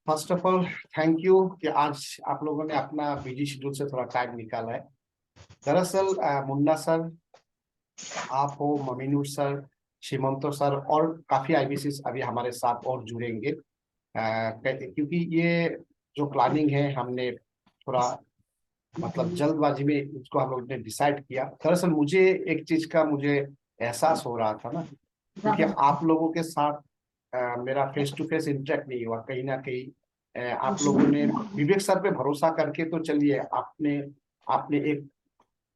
First of all thank you कि आज आप लोगों ने अपना बिजी शेड्यूल से थोड़ा टाइम निकाला है। दरअसल मुन्ना सर, आप हो, ममीनूर सर, शिमंतो सर और काफी आईबीसी अभी हमारे साथ और जुड़ेंगे। क्योंकि ये जो प्लानिंग है हमने थोड़ा जल्दबाजी में इसको हम लोग ने डिसाइड किया। दरअसल मुझे एक चीज का मुझे एहसास हो रहा था ना, क्योंकि आप लोगों के साथ मेरा फेस टू फेस इंटरेक्ट नहीं हुआ। कहीं ना कहीं आप लोगों ने विवेक सर पे भरोसा करके तो चलिए, आपने आपने एक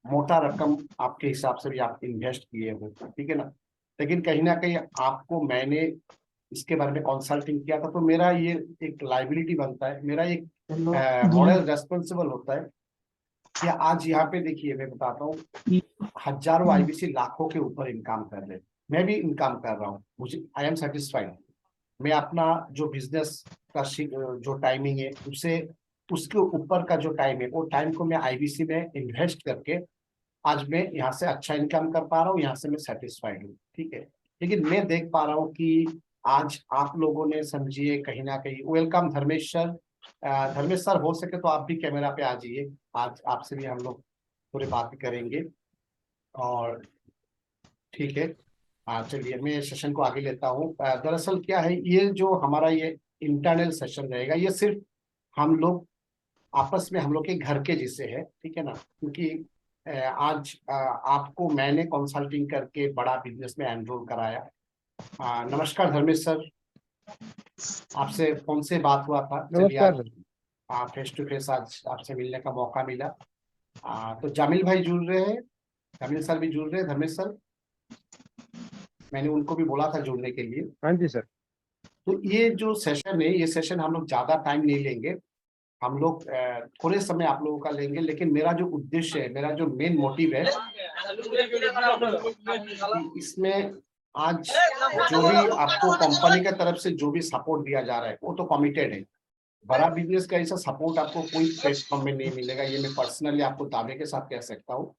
मोटा रकम आपके हिसाब से भी आप इन्वेस्ट किए हो, ठीक है ना। लेकिन कहीं ना कहीं आपको मैंने इसके बारे में कंसल्टिंग किया था, तो मेरा ये एक लाइबिलिटी बनता है, मेरा एक मॉरल रेस्पॉन्सिबल होता है कि आज यहाँ पे देखिए मैं बताता हूँ, हजारों आईबीसी लाखों के ऊपर इनकम कर रहे हैं। मैं भी इनकम कर रहा हूँ, मुझे आई एम सेटिस्फाइड। मैं अपना जो बिजनेस का जो टाइमिंग है उसे उसके ऊपर का जो टाइम है वो टाइम को मैं आईबीसी में इन्वेस्ट करके आज मैं यहाँ से अच्छा इनकम कर पा रहा हूँ, यहाँ से मैं सेटिस्फाइड हूँ, ठीक है। लेकिन मैं देख पा रहा हूँ कि आज आप लोगों ने समझिए कहीं ना कहीं, welcome Dharmesh sir. Dharmesh sir हो सके तो आप भी कैमरा पे आ जाइए, आज आपसे भी हम लोग थोड़ी बात करेंगे। और ठीक है, चलिए मैं सेशन को आगे लेता हूँ। दरअसल क्या है, ये जो हमारा ये इंटरनल सेशन रहेगा, ये सिर्फ हम लोग आपस में हम लोग के घर के जिससे है, ठीक है ना। क्योंकि आज आपको मैंने कंसल्टिंग करके बड़ा बिजनेस में एनरोल कराया। नमस्कार धर्मेश सर, आपसे फोन से बात हुआ था, चलिए नमस्कार आज सर। फेस टू फेस आज आपसे मिलने का मौका मिला। तो जामिल भाई जुड़ रहे हैं, जामिल सर भी जुड़ रहे हैं, धर्मेश सर मैंने उनको भी बोला था जुड़ने के लिए। हाँ जी सर। तो ये जो सेशन है, ये सेशन हम लोग ज्यादा टाइम नहीं लेंगे, हम लोग थोड़े समय आप लोगों का लेंगे। लेकिन मेरा जो उद्देश्य है, मेरा जो मेन मोटिव है कि इसमें आज जो भी आपको कंपनी की तरफ से जो भी सपोर्ट दिया जा रहा है वो तो कमिटेड है। बड़ा बिजनेस का ऐसा सपोर्ट आपको कोई प्लेटफॉर्म में नहीं मिलेगा, ये मैं पर्सनली आपको दावे के साथ कह सकता हूँ।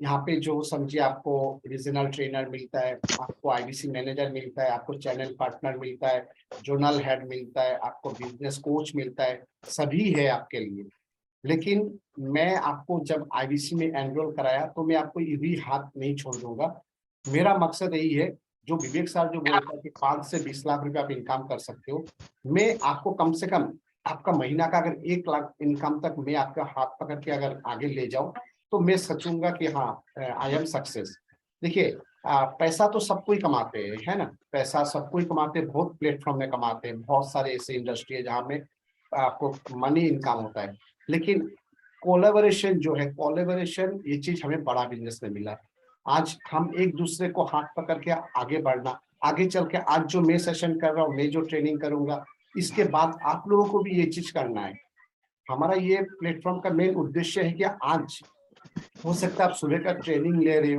यहाँ पे जो समझिए आपको रीजनल ट्रेनर मिलता है, आपको आईबीसी मैनेजर मिलता है, आपको चैनल पार्टनर मिलता है, जोनल हेड मिलता है, आपको बिजनेस कोच मिलता है, सभी है आपके लिए। लेकिन मैं आपको जब आईबीसी में एनरोल कराया तो मैं आपको ये भी हाथ नहीं छोड़ दूंगा। मेरा मकसद यही है, जो विवेक सर जो बोलता है कि 5 से 20 लाख रुपए आप इनकम कर सकते हो, मैं आपको कम से कम आपका महीना का अगर 1 लाख इनकम तक मैं आपका हाथ पकड़ के अगर आगे ले जाऊं, तो मैं सोचूंगा कि हाँ, आई एम सक्सेस। देखिए, पैसा तो सब कोई कमाते हैं, है ना। पैसा सब कोई कमाते हैं, बहुत प्लेटफॉर्म में कमाते हैं, बहुत सारे ऐसे इंडस्ट्री है जहाँ में आपको मनी इनकम होता है। लेकिन कोलेबोरेशन जो है, कोलेबोरेशन ये चीज हमें बड़ा बिजनेस में मिला है। आज हम एक दूसरे को हाथ पकड़ के आगे बढ़ना, आगे चल के आज जो मैं सेशन कर रहा हूँ, मैं जो ट्रेनिंग करूंगा, इसके बाद आप लोगों को भी ये चीज करना है। हमारा ये प्लेटफॉर्म का मेन उद्देश्य है कि आज हो सकता है आप सुबह का ट्रेनिंग ले रहे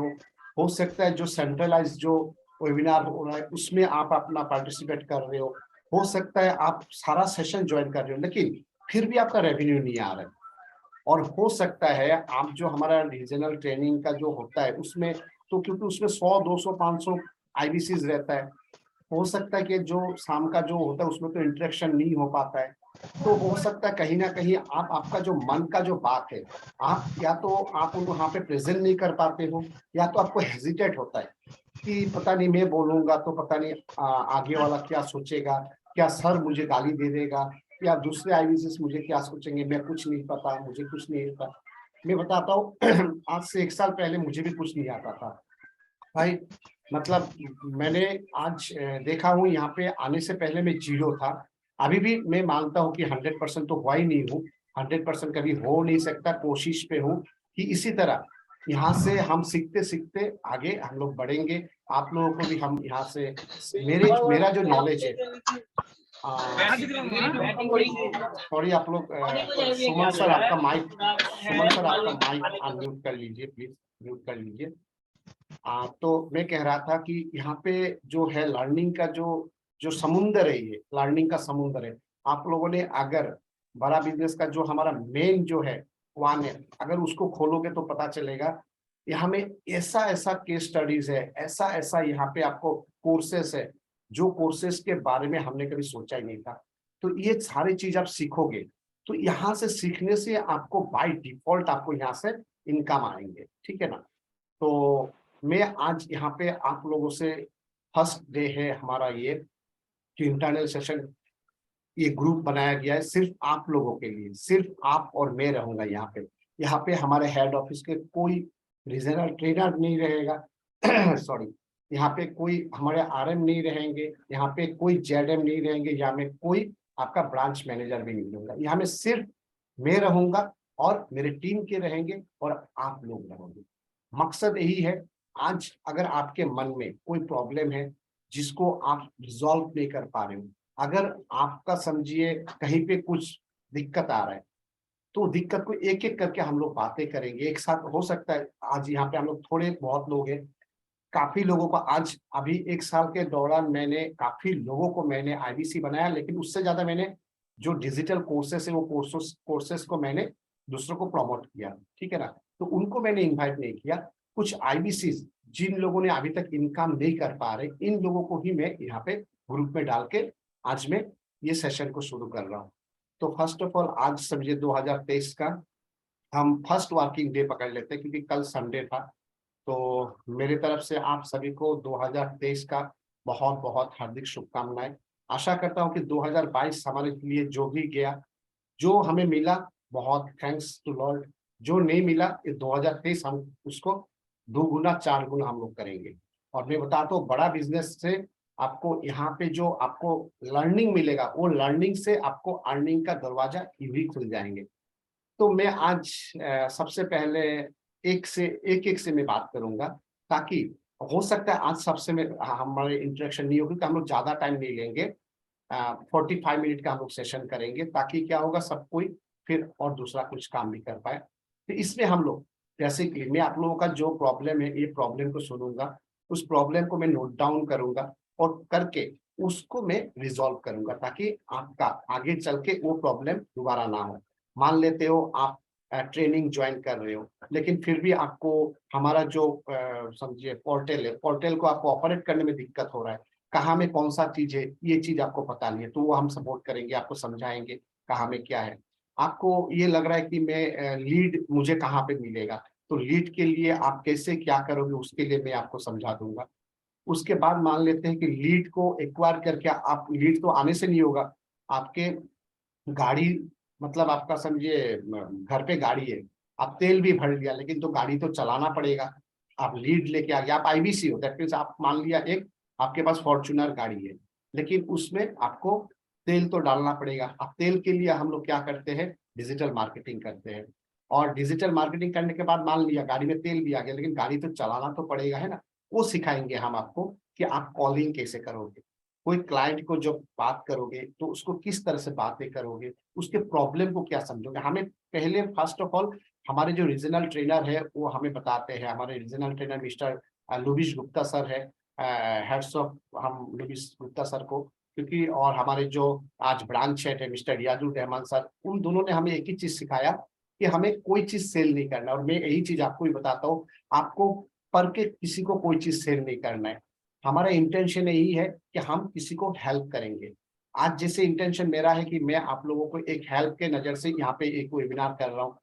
हो सकता है जो सेंट्रलाइज जो वेबिनार हो रहा है उसमें आप अपना पार्टिसिपेट कर रहे हो सकता है आप सारा सेशन ज्वाइन कर रहे हो, लेकिन फिर भी आपका रेवेन्यू नहीं आ रहा है। और हो सकता है आप जो हमारा रीजनल ट्रेनिंग का जो होता है उसमें, तो क्योंकि उसमें 100 200 500 आईबीसीज रहता है, हो सकता है कि जो शाम का जो होता है उसमें तो इंटरेक्शन नहीं हो पाता है। तो हो सकता है कहीं ना कहीं आप आपका जो मन का जो बात है, आप या तो आप वहाँ पे प्रेजेंट नहीं कर पाते हो, या तो आपको हेजिटेट होता है कि पता नहीं मैं बोलूंगा तो पता नहीं आगे वाला क्या सोचेगा, क्या सर मुझे गाली दे देगा, या दूसरे आईबीसी मुझे क्या सोचेंगे, मैं कुछ नहीं पता, मुझे कुछ नहीं आता। मैं बताता हूँ आज से 1 साल पहले मुझे भी कुछ नहीं आता था भाई। मैंने आज देखा हूँ, यहाँ पे आने से पहले मैं जीरो था। अभी भी मैं मानता हूँ कि 100% तो हुआ ही नहीं हूँ, 100% कभी हो नहीं सकता, कोशिश पे हूँ कि इसी तरह यहाँ से हम सीखते सीखते आगे हम लोग बढ़ेंगे। आप लोगों को भी हम यहाँ से मेरा जो नॉलेज है, सॉरी आप लोग, सुमन सर आपका माइक अनम्यूट कर लीजिए प्लीज, म्यूट कर लीजिए। तो मैं कह रहा था कि यहाँ पे जो है लर्निंग का जो जो समुंदर है, ये लर्निंग का समुंदर है। आप लोगों ने अगर बड़ा बिजनेस का जो हमारा मेन जो है वन है, अगर उसको खोलोगे तो पता चलेगा यहाँ में ऐसा ऐसा केस स्टडीज है, ऐसा ऐसा यहाँ पे आपको कोर्सेस है, जो कोर्सेस के बारे में हमने कभी सोचा ही नहीं था। तो ये सारी चीज आप सीखोगे, तो यहाँ से सीखने से आपको बाय डिफॉल्ट आपको यहाँ से इनकम आएंगे, ठीक है ना। तो मैं आज यहाँ पे आप लोगों से फर्स्ट डे है हमारा ये जो इंटरनल सेशन, ये ग्रुप बनाया गया है सिर्फ आप लोगों के लिए, सिर्फ आप और मैं रहूंगा यहाँ पे। यहाँ पे हमारे हेड ऑफिस के कोई रीजनल ट्रेनर नहीं रहेगा सॉरी, यहाँ पे कोई हमारे आरएम नहीं रहेंगे, यहाँ पे कोई जेडएम नहीं रहेंगे, यहाँ में कोई आपका ब्रांच मैनेजर भी नहीं होगा। यहाँ में सिर्फ मैं रहूंगा और मेरे टीम के रहेंगे और आप लोग रहोगे। मकसद यही है, आज अगर आपके मन में कोई प्रॉब्लम है जिसको आप रिजॉल्व नहीं कर पा रहे हो, अगर आपका समझिए कहीं पे कुछ दिक्कत आ रहा है, तो दिक्कत को एक एक करके हम लोग बातें करेंगे एक साथ। हो सकता है आज यहाँ पे हम लोग थोड़े बहुत लोग हैं, काफी लोगों को आज अभी 1 साल के दौरान मैंने काफी लोगों को मैंने आईबीसी बनाया, लेकिन उससे ज्यादा मैंने जो डिजिटल कोर्सेस है वो कोर्सेस को मैंने दूसरों को प्रमोट किया, ठीक है ना। तो उनको मैंने इन्वाइट नहीं किया। कुछ आईबीसी जिन लोगों ने अभी तक इनकम नहीं कर पा रहे, इन लोगों को ही मैं यहाँ पे ग्रुप में डाल के आज मैं ये सेशन को शुरू कर रहा हूँ। तो फर्स्ट ऑफ ऑल आज समझिए 2023 का हम फर्स्ट वर्किंग डे पकड़ लेते हैं, क्योंकि कल संडे था। तो मेरे तरफ से आप सभी को 2023 का बहुत बहुत हार्दिक शुभकामनाएं। आशा करता हूं कि 2022 हमारे लिए जो भी गया, जो हमें मिला, बहुत थैंक्स टू लॉर्ड। जो नहीं मिला, ये 2023 हम उसको 2 गुना 4 गुना हम लोग करेंगे। और मैं बताता हूँ, बड़ा बिजनेस से आपको यहाँ पे जो आपको लर्निंग मिलेगा, वो लर्निंग से आपको अर्निंग का दरवाजा यूं खुल जाएंगे। तो मैं आज सबसे पहले एक से मैं बात करूंगा, ताकि हो सकता है आज सबसे में हमारे इंटरेक्शन नहीं होगी, तो हम लोग ज्यादा टाइम नहीं लेंगे। 45 मिनट का हम लोग सेशन करेंगे, ताकि क्या होगा, सब कोई फिर और दूसरा कुछ काम भी कर पाए। तो इसमें हम लोग बेसिकली मैं आप लोगों का जो प्रॉब्लम है, ये प्रॉब्लम को सुनूंगा, उस प्रॉब्लम को मैं नोट डाउन करूंगा और करके उसको मैं रिजॉल्व करूंगा, ताकि आपका आगे चल के वो प्रॉब्लम दोबारा ना हो। मान लेते हो आप ट्रेनिंग ज्वाइन कर रहे हो, लेकिन फिर भी आपको हमारा जो समझिए पोर्टल है, पोर्टल को आपको ऑपरेट करने में दिक्कत हो रहा है, कहाँ में कौन सा चीज है ये चीज आपको पता नहीं है, तो वो हम सपोर्ट करेंगे, आपको समझाएंगे कहाँ में क्या है। आपको ये लग रहा है कि मैं लीड मुझे कहाँ पे मिलेगा, तो लीड के लिए आप कैसे क्या करोगे उसके लिए मैं आपको समझा दूंगा। उसके बाद मान लेते हैं कि लीड को एक्वायर करके, आप लीड तो आने से नहीं होगा, आपके गाड़ी मतलब आपका समझिए घर पे गाड़ी है, आप तेल भी भर लिया, लेकिन तो गाड़ी तो चलाना पड़ेगा। आप लीड लेके आ गए, आप आईबीसी हो, दैट मीन्स आप मान लिया एक आपके पास फॉर्च्यूनर गाड़ी है, लेकिन उसमें आपको तेल तो डालना पड़ेगा। अब तेल के लिए हम लोग क्या करते हैं, डिजिटल मार्केटिंग करते हैं। और डिजिटल मार्केटिंग करने के बाद मान लिया गाड़ी में तेल भी आ गया, लेकिन गाड़ी तो चलाना तो पड़ेगा, है ना। वो सिखाएंगे हम आपको कि आप कॉलिंग कैसे करोगे, कोई क्लाइंट को जब बात करोगे तो उसको किस तरह से बातें करोगे, उसके प्रॉब्लम को क्या समझोगे। हमें पहले फर्स्ट ऑफ ऑल हमारे जो रीजनल ट्रेनर है वो हमें बताते हैं, हमारे regional trainer mister Lubish Gupta sir है, हेड्स ऑफ हम लुबिश गुप्ता सर को, क्योंकि और हमारे जो आज ब्रांच हेड है मिस्टर रियाजुल रहमान सर, उन दोनों ने हमें एक ही चीज सिखाया कि हमें कोई चीज सेल नहीं करना। और मैं यही चीज आपको भी बताता हूँ, आपको पर के किसी को कोई चीज सेल नहीं करना है। हमारा इंटेंशन यही है कि हम किसी को हेल्प करेंगे। आज जैसे इंटेंशन मेरा है कि मैं आप लोगों को एक हेल्प के नजर से यहाँ पे एक वेबिनार कर रहा हूँ,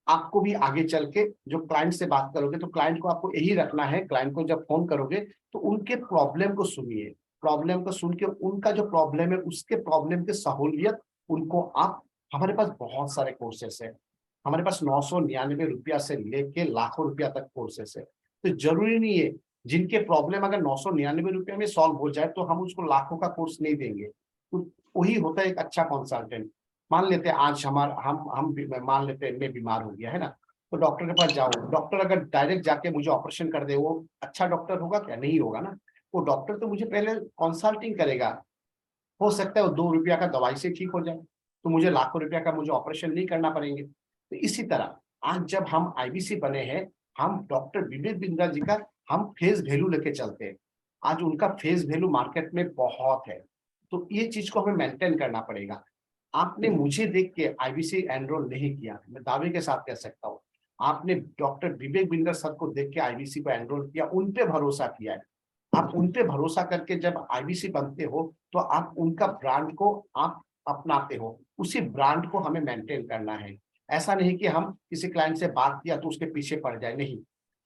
आपको भी आगे चल के जो क्लाइंट से बात करोगे, तो क्लाइंट को आपको यही रखना है, क्लाइंट को जब फोन करोगे तो उनके प्रॉब्लम को सुनिए, प्रॉब्लम को सुन के उनका जो प्रॉब्लम है उसके प्रॉब्लम की सहूलियत उनको आप, हमारे पास बहुत सारे कोर्सेस है, हमारे पास 999 रुपया से लेके लाखों रुपया तक कोर्सेस है। तो जरूरी नहीं है जिनके प्रॉब्लम अगर 999 रुपये में सॉल्व हो जाए तो हम उसको लाखों का कोर्स नहीं देंगे। तो वही होता है एक अच्छा कंसल्टेंट। मान लेते हैं आज मान लेते हैं मैं बीमार हो गया, है ना, तो डॉक्टर के पास जाओ, डॉक्टर अगर डायरेक्ट जाके मुझे ऑपरेशन कर दे, वो अच्छा डॉक्टर होगा क्या? नहीं होगा ना। वो डॉक्टर तो मुझे पहले कंसल्टिंग करेगा, हो सकता है वो 2 रुपया का दवाई से ठीक हो जाए, तो मुझे लाखों रुपया का मुझे ऑपरेशन नहीं करना पड़ेंगे। तो इसी तरह आज जब हम आईबीसी बने हैं, हम डॉक्टर विवेक बिंद्रा जी का हम फेस वैल्यू लेके चलते हैं। आज उनका फेस वैल्यू मार्केट में बहुत है, तो ये चीज को हमें मेंटेन करना पड़ेगा। आपने मुझे देख के आईबीसी एनरोल नहीं किया, मैं दावे के साथ कह सकता हूँ। आपने डॉक्टर विवेक बिंद्रा सर को देख के आईबीसी को एनरोल किया, उन पे भरोसा किया है। आप उन पे भरोसा करके जब आईबीसी बनते हो, तो आप उनका ब्रांड को आप अपनाते हो उसी ब्रांड को हमें मेंटेन करना है। ऐसा नहीं कि हम किसी क्लाइंट से बात किया तो उसके पीछे पड़ जाए, नहीं।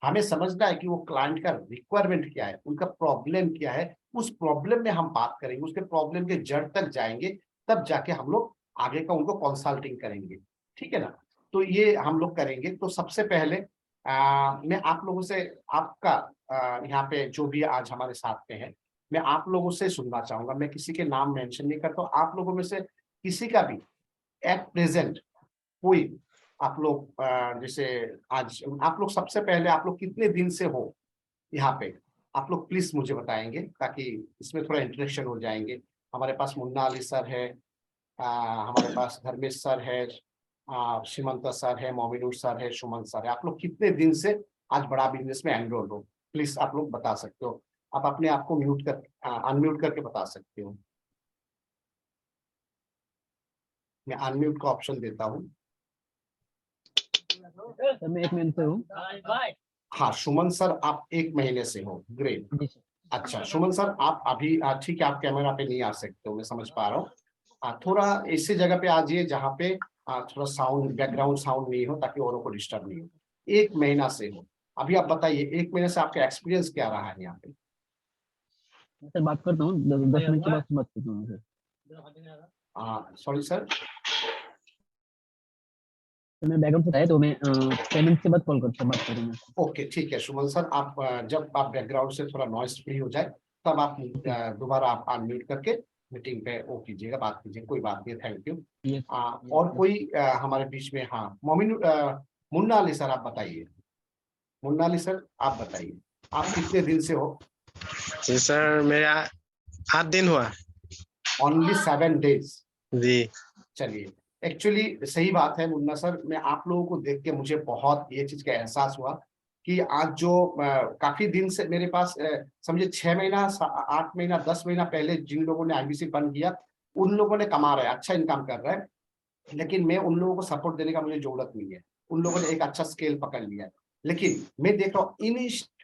हमें समझना है कि वो क्लाइंट का रिक्वायरमेंट क्या है, उनका प्रॉब्लम क्या है, उस प्रॉब्लम में हम बात करेंगे, उसके प्रॉब्लम के जड़ तक जाएंगे, तब जाके हम लोग आगे का उनको कंसल्टिंग करेंगे, ठीक है ना। तो ये हम लोग करेंगे। तो सबसे पहले मैं आप लोगों से आपका यहाँ पे जो भी आज हमारे साथ में है, मैं आप लोगों से सुनना चाहूंगा। मैं किसी के नाम मेंशन नहीं करता हूँ, आप लोगों में से किसी का भी एट प्रेजेंट कोई आप लोग जैसे आज आप लोग सबसे पहले आप लोग कितने दिन से हो यहाँ पे, आप लोग प्लीज मुझे बताएंगे ताकि इसमें थोड़ा इंटरेक्शन हो जाएंगे। हमारे पास मुन्ना अली सर है, हमारे पास धर्मेश सर है, सीमंत सर है, मोमिनुर सर है, सुमन सर है। आप लोग कितने दिन से आज बड़ा बिजनेस में एनरोल हो, प्लीज आप लोग बता सकते हो। आप अपने आप को म्यूट कर अनम्यूट करके बता सकते हो। मैं अनम्यूट का ऑप्शन देता हूँ। मैं 1 महीने से हूँ। हाँ सुमन सर, आप 1 महीने से हो, ग्रेट। अच्छा सुमन सर, आप अभी ठीक है, आप कैमरा पे नहीं आ सकते हो, मैं समझ पा रहा हूँ। थोड़ा ऐसी जगह पे आ जाइए जहाँ पे थोड़ा साउंड, बैकग्राउंड साउंड नहीं हो, ताकि औरों को डिस्टर्ब नहीं हो। 1 महीना से हो, अभी आप बताइए 1 महीने से आपका एक्सपीरियंस क्या रहा है यहाँ पे। सर बात करता हूँ, 10 मिनट के बाद बात करता हूँ सर। सॉरी सर, मैं बैकग्राउंड से आया तो मैं 10 मिनट के बाद कॉल करता बात करूँगा। ओके ठीक है सुमन सर, आप जब आप बैकग्राउंड से थोड़ा नॉइस फ्री हो जाए तब आप दोबारा आप अनम्यूट करके मीटिंग पे वो कीजिएगा, बात कीजिए, कोई बात नहीं, थैंक यू। और कोई हमारे बीच में, हाँ मोमिन मुन्ना अली सर, आप बताइए। मुन्ना अली सर आप बताइए, आप कितने दिन से हो। जी सर, मेरा 8 दिन हुआ। ओनली 7 डेज जी। चलिए, एक्चुअली सही बात है मुन्ना सर। मैं आप लोगों को देख के मुझे बहुत ये चीज का एहसास हुआ कि आज जो काफी दिन से मेरे पास समझे 6 महीना 8 महीना 10 महीना पहले जिन लोगों ने आईबीसी बंद किया, उन लोगों ने कमा रहा है, अच्छा इनकम कर रहा है, लेकिन मैं उन लोगों को सपोर्ट देने का मुझे जरूरत नहीं है। उन लोगों ने एक अच्छा स्केल पकड़ लिया है, लेकिन मैं देख रहा हूँ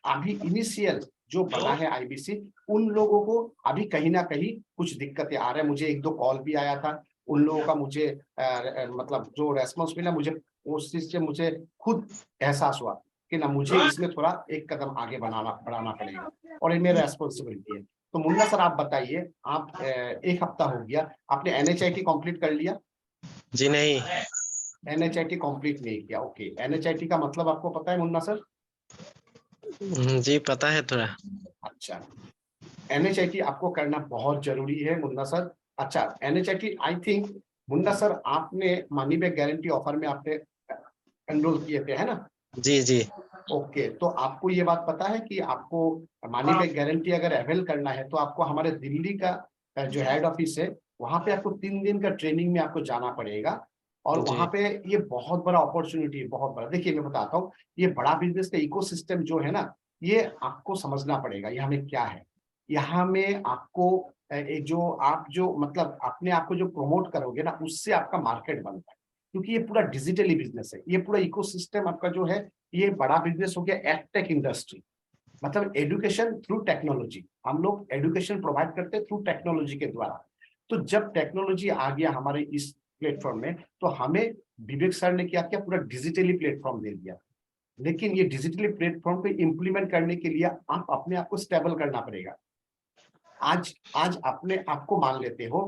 अभी इनिशियल जो बना है आईबीसी, उन लोगों को अभी कहीं ना कहीं कुछ दिक्कतें आ रहे हैं। मुझे 1-2 कॉल भी आया था उन लोगों का, मुझे मतलब जो रेस्पॉन्स मिला मुझे, उस चीज से मुझे खुद एहसास हुआ कि ना मुझे इसमें थोड़ा एक कदम आगे बढ़ाना पड़ेगा, और ये मेरा रेस्पॉन्सिबिलिटी है। तो मुन्ना सर आप बताइए, आप 1 हफ्ता हो गया, आपने एनएचआईटी कंप्लीट कर लिया। जी नहीं। एनएचआईटी कंप्लीट नहीं किया, ओके। एनएचआईटी का मतलब आपको पता है मुन्ना सर। जी पता है थोड़ा। अच्छा, एनएचआईटी आपको करना बहुत जरूरी है मुन्ना सर। अच्छा एनएचआईटी, आई थिंक मुन्ना सर आपने मनी बैक गारंटी ऑफर में आपने एनरोल किए थे, है ना। जी जी। ओके, तो आपको ये बात पता है कि आपको मनी बैक गारंटी अगर अवेल करना है तो आपको हमारे दिल्ली का जो हेड ऑफिस है, वहां पे आपको 3 दिन का ट्रेनिंग में आपको जाना पड़ेगा। और वहां पे ये बहुत बड़ा अपॉर्चुनिटी है, बहुत बड़ा। देखिए मैं बताता हूँ, ये बड़ा बिजनेस का इकोसिस्टम जो है ना, ये आपको समझना पड़ेगा यहाँ में क्या है। यहाँ में आपको जो आप जो मतलब अपने आप को जो प्रमोट करोगे ना, उससे आपका मार्केट बनता है, क्योंकि ये पूरा डिजिटली बिजनेस है। ये पूरा इकोसिस्टम आपका जो है, ये बड़ा बिजनेस हो गया एडटेक इंडस्ट्री, मतलब एजुकेशन थ्रू टेक्नोलॉजी। हम लोग एजुकेशन प्रोवाइड करते हैं थ्रू टेक्नोलॉजी के द्वारा। तो जब टेक्नोलॉजी आ गया हमारे इस प्लेटफॉर्म में, तो हमें विवेक सर ने क्या किया, पूरा डिजिटली प्लेटफॉर्म दे दिया। लेकिन ये डिजिटली प्लेटफॉर्म को इम्प्लीमेंट करने के लिए आप अपने आप को स्टेबल करना पड़ेगा। आज आज अपने आप को मान लेते हो,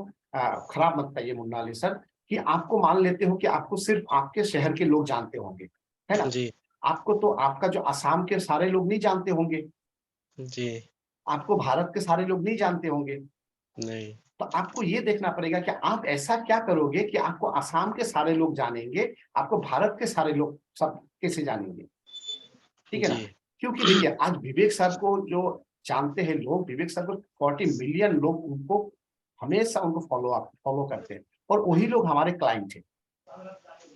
खराब मत कहिए मुन्ना अली सर, कि आपको मान लेते हो कि आपको सिर्फ आपके शहर के लोग जानते होंगे, है ना। जी आपको तो आपका जो असम के सारे लोग नहीं जानते होंगे, जी। आपको भारत के सारे लोग नहीं जानते होंगे। नहीं। तो आपको ये देखना पड़ेगा कि आप ऐसा क्या करोगे कि आपको असम के सारे लोग जानेंगे, आपको भारत के सारे लोग सब कैसे जानेंगे, ठीक है ना। जी क्योंकि देखिए आज विवेक सर को जो जानते हैं लोग, विवेक सर को 40 मिलियन लोग उनको हमेशा उनको फॉलो करते हैं, और वही लोग हमारे क्लाइंट थे।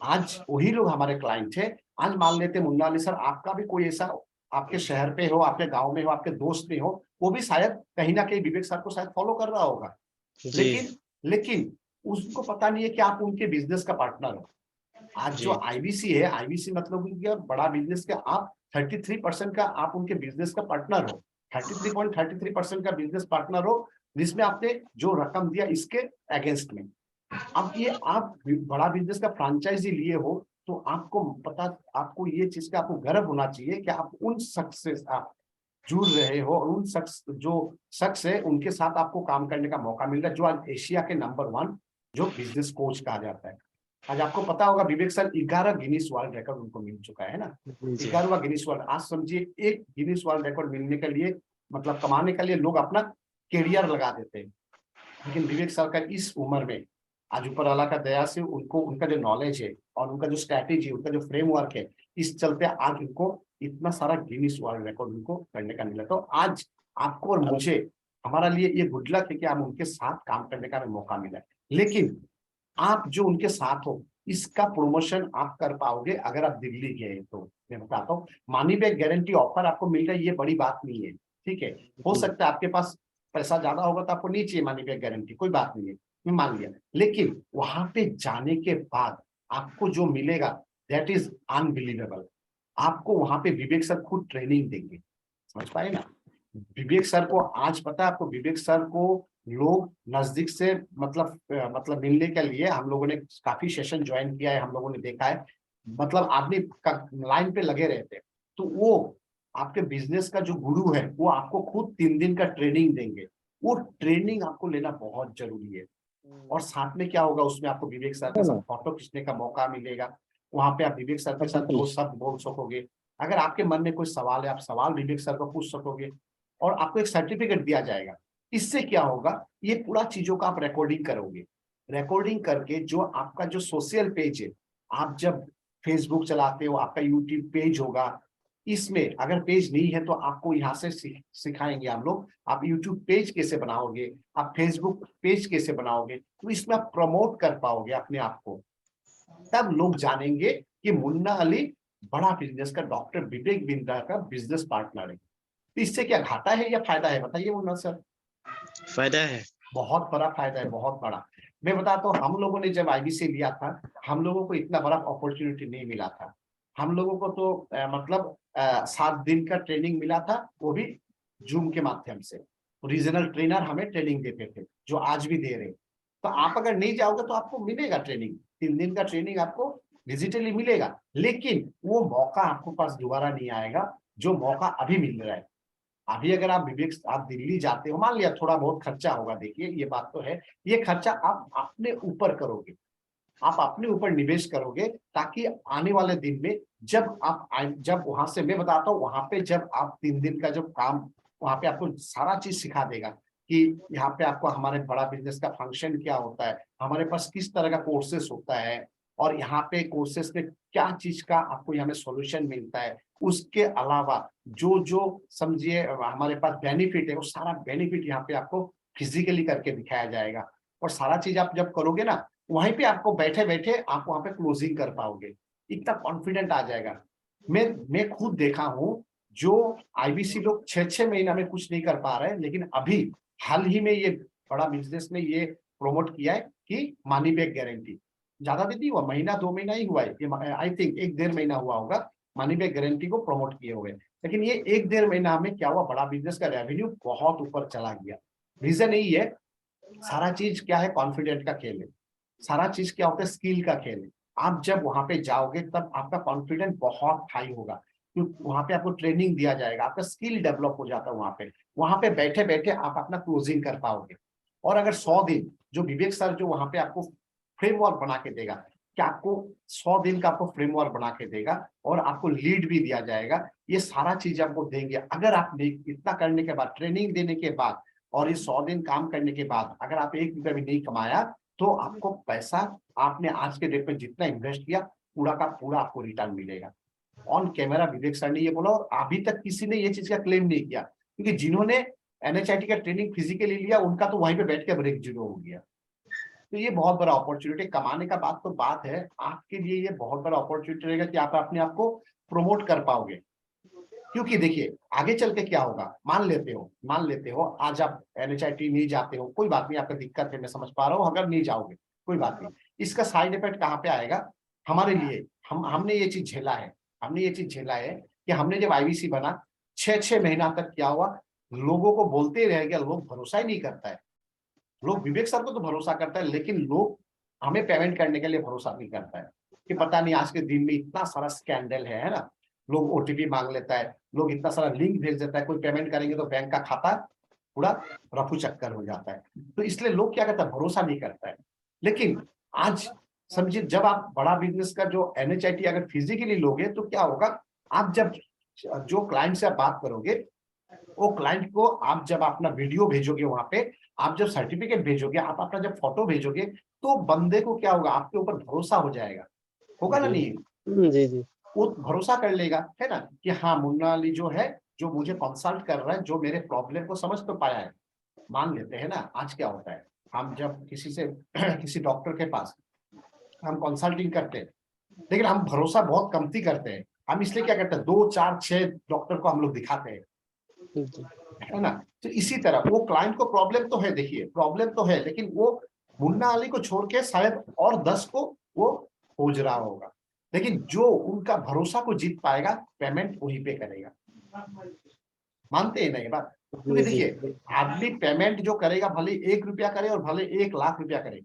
आज वही लोग हमारे क्लाइंट थे। आज मान लेते मुन्ना अली सर, आपका भी कोई ऐसा आपके शहर पे हो, आपके गांव में हो, आपके दोस्त में हो, वो भी शायद कहीं ना कहीं विवेक सर को शायद फॉलो कर रहा होगा, जी लेकिन लेकिन उसको पता नहीं है कि आप उनके बिजनेस का पार्टनर हो। आज जो जी आईबीसी है, आईबीसी मतलब कि बड़ा बिजनेस का आप 33% का आप उनके बिजनेस का पार्टनर हो। 33.33% का बिजनेस पार्टनर हो, जिसमें आपने जो रकम दिया इसके अगेंस्ट में, अब ये आप बड़ा बिजनेस का फ्रेंचाइजी लिए हो तो आपको पता, आपको ये चीज का आपको गर्व होना चाहिए कि आप उन शख्स से आप जुड़ रहे हो और उन शख्स है उनके साथ आपको काम करने का मौका मिल रहा है, जो आज एशिया के नंबर 1 जो बिजनेस कोच कहा जाता है। आज आपको पता होगा विवेक सर 11 गिनीज वर्ल्ड रिकॉर्ड उनको मिल चुका है ना, जी 11वां गिनीज वर्ल्ड। आज समझिए एक गिनीज वर्ल्ड रिकॉर्ड मिलने के लिए मतलब कमाने के लिए लोग अपना करियर लगा देते हैं, लेकिन विवेक सर का इस उम्र में आज ऊपर वाला का दया से उनको उनका जो नॉलेज है और उनका जो स्ट्रैटेजी, उनका जो फ्रेमवर्क है, इस चलते आज उनको इतना सारा गिनीज वर्ल्ड रिकॉर्ड उनको करने का मिला। तो आज आपको और मुझे, हमारा लिए ये गुड लक है कि हम उनके साथ काम करने का हमें मौका मिला है। लेकिन आप जो उनके साथ हो इसका प्रमोशन आप कर पाओगे अगर आप दिल्ली गए तो। मैं बताता हूँ, मनी बैक गारंटी ऑफर आपको मिल रहा है, ये बड़ी बात नहीं है, ठीक है। हो सकता है आपके पास पैसा ज्यादा होगा तो आपको नहीं चाहिए मनी बैक गारंटी, कोई बात नहीं है, मैं मान लिया। लेकिन वहां पे जाने के बाद आपको जो मिलेगा दैट इज अनबिलीवेबल। आपको वहां पे विवेक सर खुद ट्रेनिंग देंगे, समझ पाए ना। विवेक सर को आज पता है आपको, विवेक सर को लोग नजदीक से मतलब मिलने के लिए हम लोगों ने काफी सेशन ज्वाइन किया है, हम लोगों ने देखा है, मतलब आदमी लाइन पे लगे रहते हैं। तो वो आपके बिजनेस का जो गुरु है वो आपको खुद 3 दिन का ट्रेनिंग देंगे। वो ट्रेनिंग आपको लेना बहुत जरूरी है। और साथ में क्या होगा, उसमें आपको विवेक सर के साथ फोटो खींचने का मौका मिलेगा। वहां पे आप विवेक सर के साथ दो शब्द बोल सकोगे। अगर आपके मन में कोई सवाल है, आप सवाल विवेक सर को पूछ सकोगे और आपको एक सर्टिफिकेट दिया जाएगा। इससे क्या होगा, ये पूरा चीजों का आप रिकॉर्डिंग करोगे। रिकॉर्डिंग करके जो आपका जो सोशल पेज है, आप जब फेसबुक चलाते हो आपका यूट्यूब पेज होगा, इसमें अगर पेज नहीं है तो आपको यहाँ से सिखाएंगे हम लोग। आप यूट्यूब पेज कैसे बनाओगे, आप फेसबुक पेज कैसे बनाओगे, तो इसमें आप प्रमोट कर पाओगे अपने आप को। तब लोग जानेंगे कि मुन्ना अली बड़ा बिजनेस का डॉक्टर विवेक बिंद्रा का बिजनेस पार्टनर है। तो इससे क्या घाटा है या फायदा है, बताइए मुन्ना सर। फायदा है। बहुत बड़ा फायदा है, बहुत बड़ा। मैं बताता हूँ, हम लोगों ने जब आईबीसी लिया था, हम लोगों को इतना बड़ा अपॉर्चुनिटी नहीं मिला था। हम लोगों को तो 7 दिन का ट्रेनिंग मिला था, वो भी जूम के माध्यम से। रीजनल ट्रेनर हमें ट्रेनिंग देते थे, जो आज भी दे रहे। तो आप अगर नहीं जाओगे तो आपको मिलेगा ट्रेनिंग, 3 दिन का ट्रेनिंग आपको डिजिटली मिलेगा, लेकिन वो मौका आपको पास दोबारा नहीं आएगा जो मौका अभी मिल रहा है। अभी अगर आप आप दिल्ली जाते हो, मान लिया थोड़ा बहुत खर्चा होगा, देखिए ये बात तो है, ये खर्चा आप अपने ऊपर करोगे, आप अपने ऊपर निवेश करोगे, ताकि आने वाले दिन में जब वहां से, मैं बताता हूँ, वहां पे जब आप 3 दिन का जब काम, वहां पे आपको सारा चीज सिखा देगा कि यहाँ पे आपको हमारे बड़ा बिजनेस का फंक्शन क्या होता है, हमारे पास किस तरह का कोर्सेस होता है, और यहाँ पे कोर्सेस में क्या चीज का आपको यहाँ में सॉल्यूशन मिलता है। उसके अलावा जो जो समझिए हमारे पास बेनिफिट है, वो सारा बेनिफिट यहाँ पे आपको फिजिकली करके दिखाया जाएगा। और सारा चीज आप जब करोगे ना, वहीं पे आपको बैठे बैठे आप वहां पे क्लोजिंग कर पाओगे, इतना कॉन्फिडेंट आ जाएगा। मैं खुद देखा हूं, जो आईबीसी लोग 6-6 महीना में कुछ नहीं कर पा रहे हैं, लेकिन अभी हाल ही में ये बड़ा बिजनेस में ये प्रमोट किया है कि मनी बैक गारंटी। ज्यादा दिन नहीं हुआ, महीना 2 महीना ही हुआ है, आई थिंक 1-1.5 महीना हुआ होगा मनी बैक गारंटी को प्रमोट किए हुए। लेकिन ये 1-1.5 महीना में क्या हुआ, बड़ा बिजनेस का रेवेन्यू बहुत ऊपर चला गया। रीजन यही है, सारा चीज क्या है, कॉन्फिडेंट का खेल है। सारा चीज क्या होता है, स्किल का खेल है। आप जब वहां पे जाओगे तब आपका कॉन्फिडेंस बहुत हाई होगा, क्योंकि वहां पे आपको ट्रेनिंग दिया जाएगा, आपका स्किल डेवलप हो जाता है। वहां पे बैठे बैठे आप अपना क्लोजिंग कर पाओगे। और अगर 100 दिन जो विवेक सर जो वहां पे आपको फ्रेमवर्क बना के देगा, कि आपको 100 दिन का आपको फ्रेमवर्क बना के देगा, और आपको लीड भी दिया जाएगा, ये सारा चीज आपको देंगे। अगर आप इतना करने के बाद, ट्रेनिंग देने के बाद और ये 100 दिन काम करने के बाद अगर आप 1 रुपया भी नहीं कमाया, तो आपको पैसा, आपने आज के डेट में जितना इन्वेस्ट किया पूरा का पूरा आपको रिटर्न मिलेगा। ऑन कैमरा विवेक सर ने ये बोला, और अभी तक किसी ने ये चीज का क्लेम नहीं किया, क्योंकि जिन्होंने एनएचआईटी का ट्रेनिंग फिजिकली लिया उनका तो वहीं पे बैठ के ब्रेक जीरो हो गया। तो ये बहुत बड़ा अपॉर्चुनिटी, कमाने का बात तो बात है, आपके लिए ये बहुत बड़ा अपॉर्चुनिटी रहेगा कि आप अपने आप को प्रमोट कर पाओगे। क्योंकि देखिए आगे चल के क्या होगा, मान लेते हो आज आप एनएचआईटी नहीं जाते हो, कोई बात नहीं, आपका दिक्कत है, मैं समझ पा रहा हूँ, अगर नहीं जाओगे कोई बात नहीं। इसका साइड इफेक्ट कहाँ पे आएगा हमारे लिए, हमने ये चीज झेला है, कि हमने जब आईबीसी बना 6-6 महीना तक क्या हुआ, लोगों को बोलते ही रह गया, लोग भरोसा ही नहीं करता है। लोग विवेक सर को तो भरोसा करता है, लेकिन लोग हमें पेमेंट करने के लिए भरोसा नहीं करता है कि पता नहीं आज के दिन में इतना सारा स्कैंडल है ना, लोग ओटीपी मांग लेता है, लोग इतना सारा लिंक भेज देता है, कोई पेमेंट करेंगे तो बैंक का खाता पूरा रफू चक्कर हो जाता है। तो इसलिए लोग क्या करता है, भरोसा नहीं करता है। लेकिन आज समझिए, जब आप बड़ा बिजनेस का जो NHIT अगर फिजिकली लोगे तो क्या होगा, आप जब जो क्लाइंट से आप बात करोगे, वो क्लाइंट को आप जब अपना वीडियो भेजोगे वहां पे, आप जब सर्टिफिकेट भेजोगे, आप अपना जब फोटो भेजोगे, तो बंदे को क्या होगा, आपके ऊपर भरोसा हो जाएगा, होगा ना नहीं? जी जी। वो भरोसा कर लेगा, है ना, कि हाँ मुन्ना अली जो है, जो मुझे कंसल्ट कर रहा है, जो मेरे प्रॉब्लम को समझ तो पाया है। मान लेते हैं ना, आज क्या होता है, हम जब किसी से किसी डॉक्टर के पास हम कंसल्टिंग करते हैं, लेकिन हम भरोसा बहुत कमती करते हैं। हम इसलिए क्या करते हैं, 2 4 6 डॉक्टर को हम लोग दिखाते हैं, जी है ना। तो इसी तरह वो क्लाइंट को प्रॉब्लम तो है, देखिए प्रॉब्लम तो है, लेकिन वो मुन्ना अली को छोड़ के शायद और 10 को वो खोज रहा होगा, लेकिन जो उनका भरोसा को जीत पाएगा, पेमेंट वहीं पे करेगा। मानते हैं ना ये बात? क्योंकि जी देखिए, जी। आदमी पेमेंट जो करेगा, भले 1 रुपया करे और भले 1 लाख रुपया करे,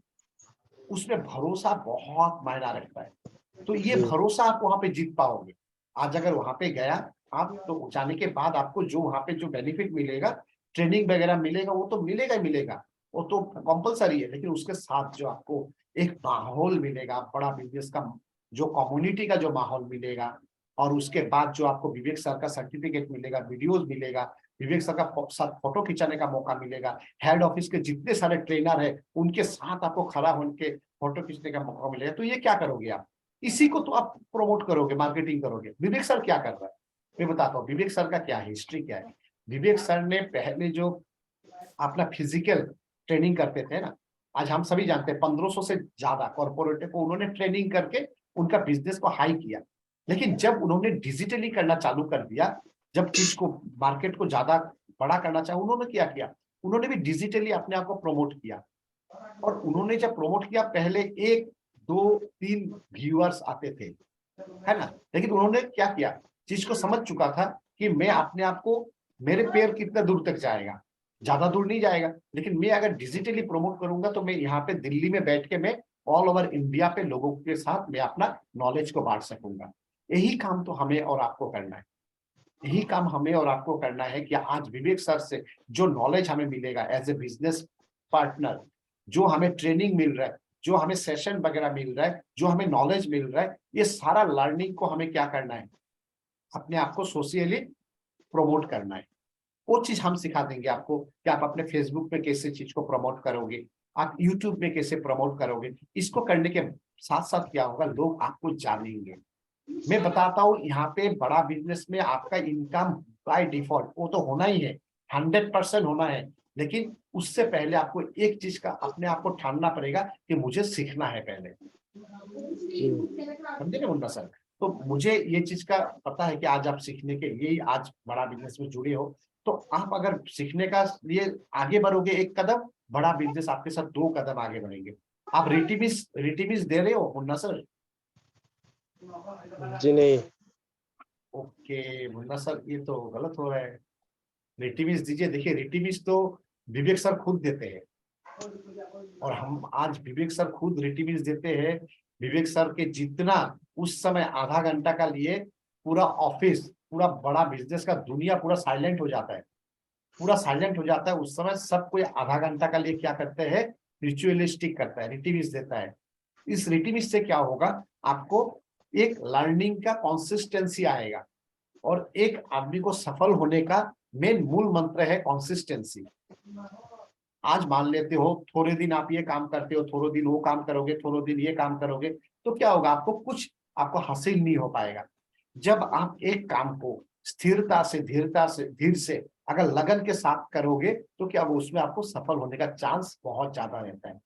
उसमें भरोसा बहुत मायना रखता है। तो ये जी भरोसा आप वहां पे जीत पाओगे। आज अगर वहां पे गया आप, तो जाने के बाद आपको जो वहां पे जो बेनिफिट मिलेगा, ट्रेनिंग वगैरह मिलेगा, वो तो मिलेगा ही मिलेगा, वो तो कंपलसरी है। लेकिन उसके साथ जो आपको एक माहौल मिलेगा, बड़ा बिजनेस का जो कम्युनिटी का जो माहौल मिलेगा, और उसके बाद जो आपको विवेक सर का सर्टिफिकेट मिलेगा, वीडियोज मिलेगा, विवेक सर का साथ फोटो खिंचाने का मौका मिलेगा, हेड ऑफिस के जितने सारे ट्रेनर है उनके साथ आपको खड़ा होकर फोटो खींचने का मौका मिलेगा, तो ये क्या करोगे आप, इसी को तो आप प्रमोट करोगे, मार्केटिंग करोगे। विवेक सर क्या कर रहा है, मैं बताता हूँ विवेक सर का क्या हिस्ट्री क्या है। विवेक सर ने पहले जो अपना फिजिकल ट्रेनिंग करते थे ना, आज हम सभी जानते हैं 1500 से ज्यादा कॉर्पोरेट को उन्होंने ट्रेनिंग करके उनका बिजनेस को हाई किया। लेकिन जब उन्होंने डिजिटली करना चालू कर दिया, जब चीज को मार्केट को ज्यादा बड़ा करना चाहा, उन्होंने क्या किया, उन्होंने भी डिजिटली अपने आप को प्रमोट किया। और उन्होंने जब प्रमोट किया, पहले 1 2 3 व्यूअर्स आते थे, है ना, लेकिन उन्होंने क्या किया, चीज को समझ चुका था कि मैं अपने आप को, मेरे पैर कितना दूर तक जाएगा, ज्यादा दूर नहीं जाएगा, लेकिन मैं अगर डिजिटली प्रमोट करूंगा तो मैं यहाँ पे दिल्ली में बैठ के मैं ऑल ओवर इंडिया पे लोगों के साथ मैं अपना नॉलेज को बांट सकूंगा। यही काम तो हमें और आपको करना है, यही काम हमें और आपको करना है कि आज विवेक सर से जो नॉलेज हमें मिलेगा एज ए बिजनेस पार्टनर, जो हमें ट्रेनिंग मिल रहा है, जो हमें सेशन वगैरह मिल रहा है, जो हमें नॉलेज मिल रहा है, ये सारा लर्निंग को हमें क्या करना है, अपने आप को सोशली प्रमोट करना है। वो चीज हम सिखा देंगे आपको कि आप अपने फेसबुक पे कैसे चीज को प्रमोट करोगे, आप यूट्यूब में कैसे प्रमोट करोगे। इसको करने के साथ साथ क्या होगा, लोग आपको जानेंगे। मैं बताता हूँ, यहाँ पे बड़ा बिजनेस में आपका इनकम बाय डिफॉल्ट वो तो होना ही है, 100% होना है। लेकिन उससे पहले आपको एक चीज का अपने आप को ठानना पड़ेगा कि मुझे सीखना है पहले, समझे ना मुन्ना सर। तो मुझे ये चीज का पता है कि आज आप सीखने के लिए ही आज बड़ा बिजनेस में जुड़े हो। तो आप अगर सीखने का लिए आगे बढ़ोगे 1 कदम, बड़ा बिजनेस आपके साथ 2 कदम आगे बढ़ेंगे। आप रिटिमिस दे रहे हो मुन्ना सर? जी नहीं। ओके मुन्ना सर, ये तो गलत हो रहा है, रिटिमिस दीजिए। देखिए रिटिमिस तो विवेक सर खुद देते हैं, और हम आज विवेक सर खुद रिटिमिस देते हैं। विवेक सर के जितना उस समय आधा घंटा का लिए पूरा ऑफिस, पूरा बड़ा बिजनेस का दुनिया पूरा साइलेंट हो जाता है, पूरा साइलेंट हो जाता है उस समय। सब कोई आधा घंटा का लिए क्या करते हैं, रिचुअलिस्टिक करता है, रिटिमिस देता है। इस रिटिमिस से क्या होगा, आपको एक लर्निंग का कंसिस्टेंसी आएगा, और एक आदमी को सफल होने का मेन मूल मंत्र है कंसिस्टेंसी। आज मान लेते हो थोड़े दिन आप ये काम करते हो, थोड़े दिन वो काम करोगे, थोड़े दिन ये काम करोगे, तो क्या होगा, आपको कुछ आपको हासिल नहीं हो पाएगा। जब आप एक काम को स्थिरता से, धीरता से, धीर से अगर लगन के साथ करोगे, तो क्या वो उसमें आपको सफल होने का चांस बहुत ज्यादा रहता है।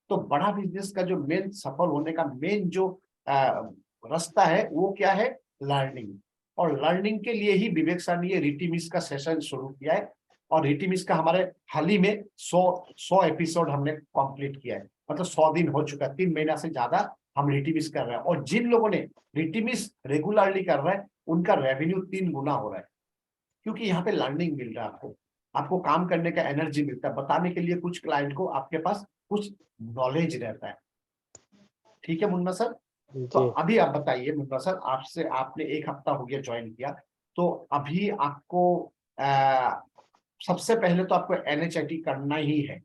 तो बड़ा बिजनेस का जो मेन सफल होने का मेन जो रास्ता है वो क्या है, लर्निंग। और लर्निंग के लिए ही विवेक सर ने ये रिटिमिस का सेशन शुरू किया है। और रिटिमिस का हमारे हाल ही में 100 एपिसोड हमने कंप्लीट किया है, मतलब 100 दिन हो चुका है, 3 महीना से ज्यादा हम रिटिमिस कर रहे हैं। और जिन लोगों ने रिटिमिस रेगुलरली कर रहे हैं, उनका रेवेन्यू 3 गुना हो रहा है, क्योंकि यहाँ पे लर्निंग मिल रहा है आपको, आपको काम करने का एनर्जी मिलता है, बताने के लिए कुछ क्लाइंट को आपके पास कुछ नॉलेज रहता है। ठीक है मुन्ना सर। तो जी अभी आप बताइए मुन्ना सर, आपसे आपने 1 हफ्ता हो गया ज्वाइन किया, तो अभी आपको सबसे पहले तो आपको NHIT करना ही है।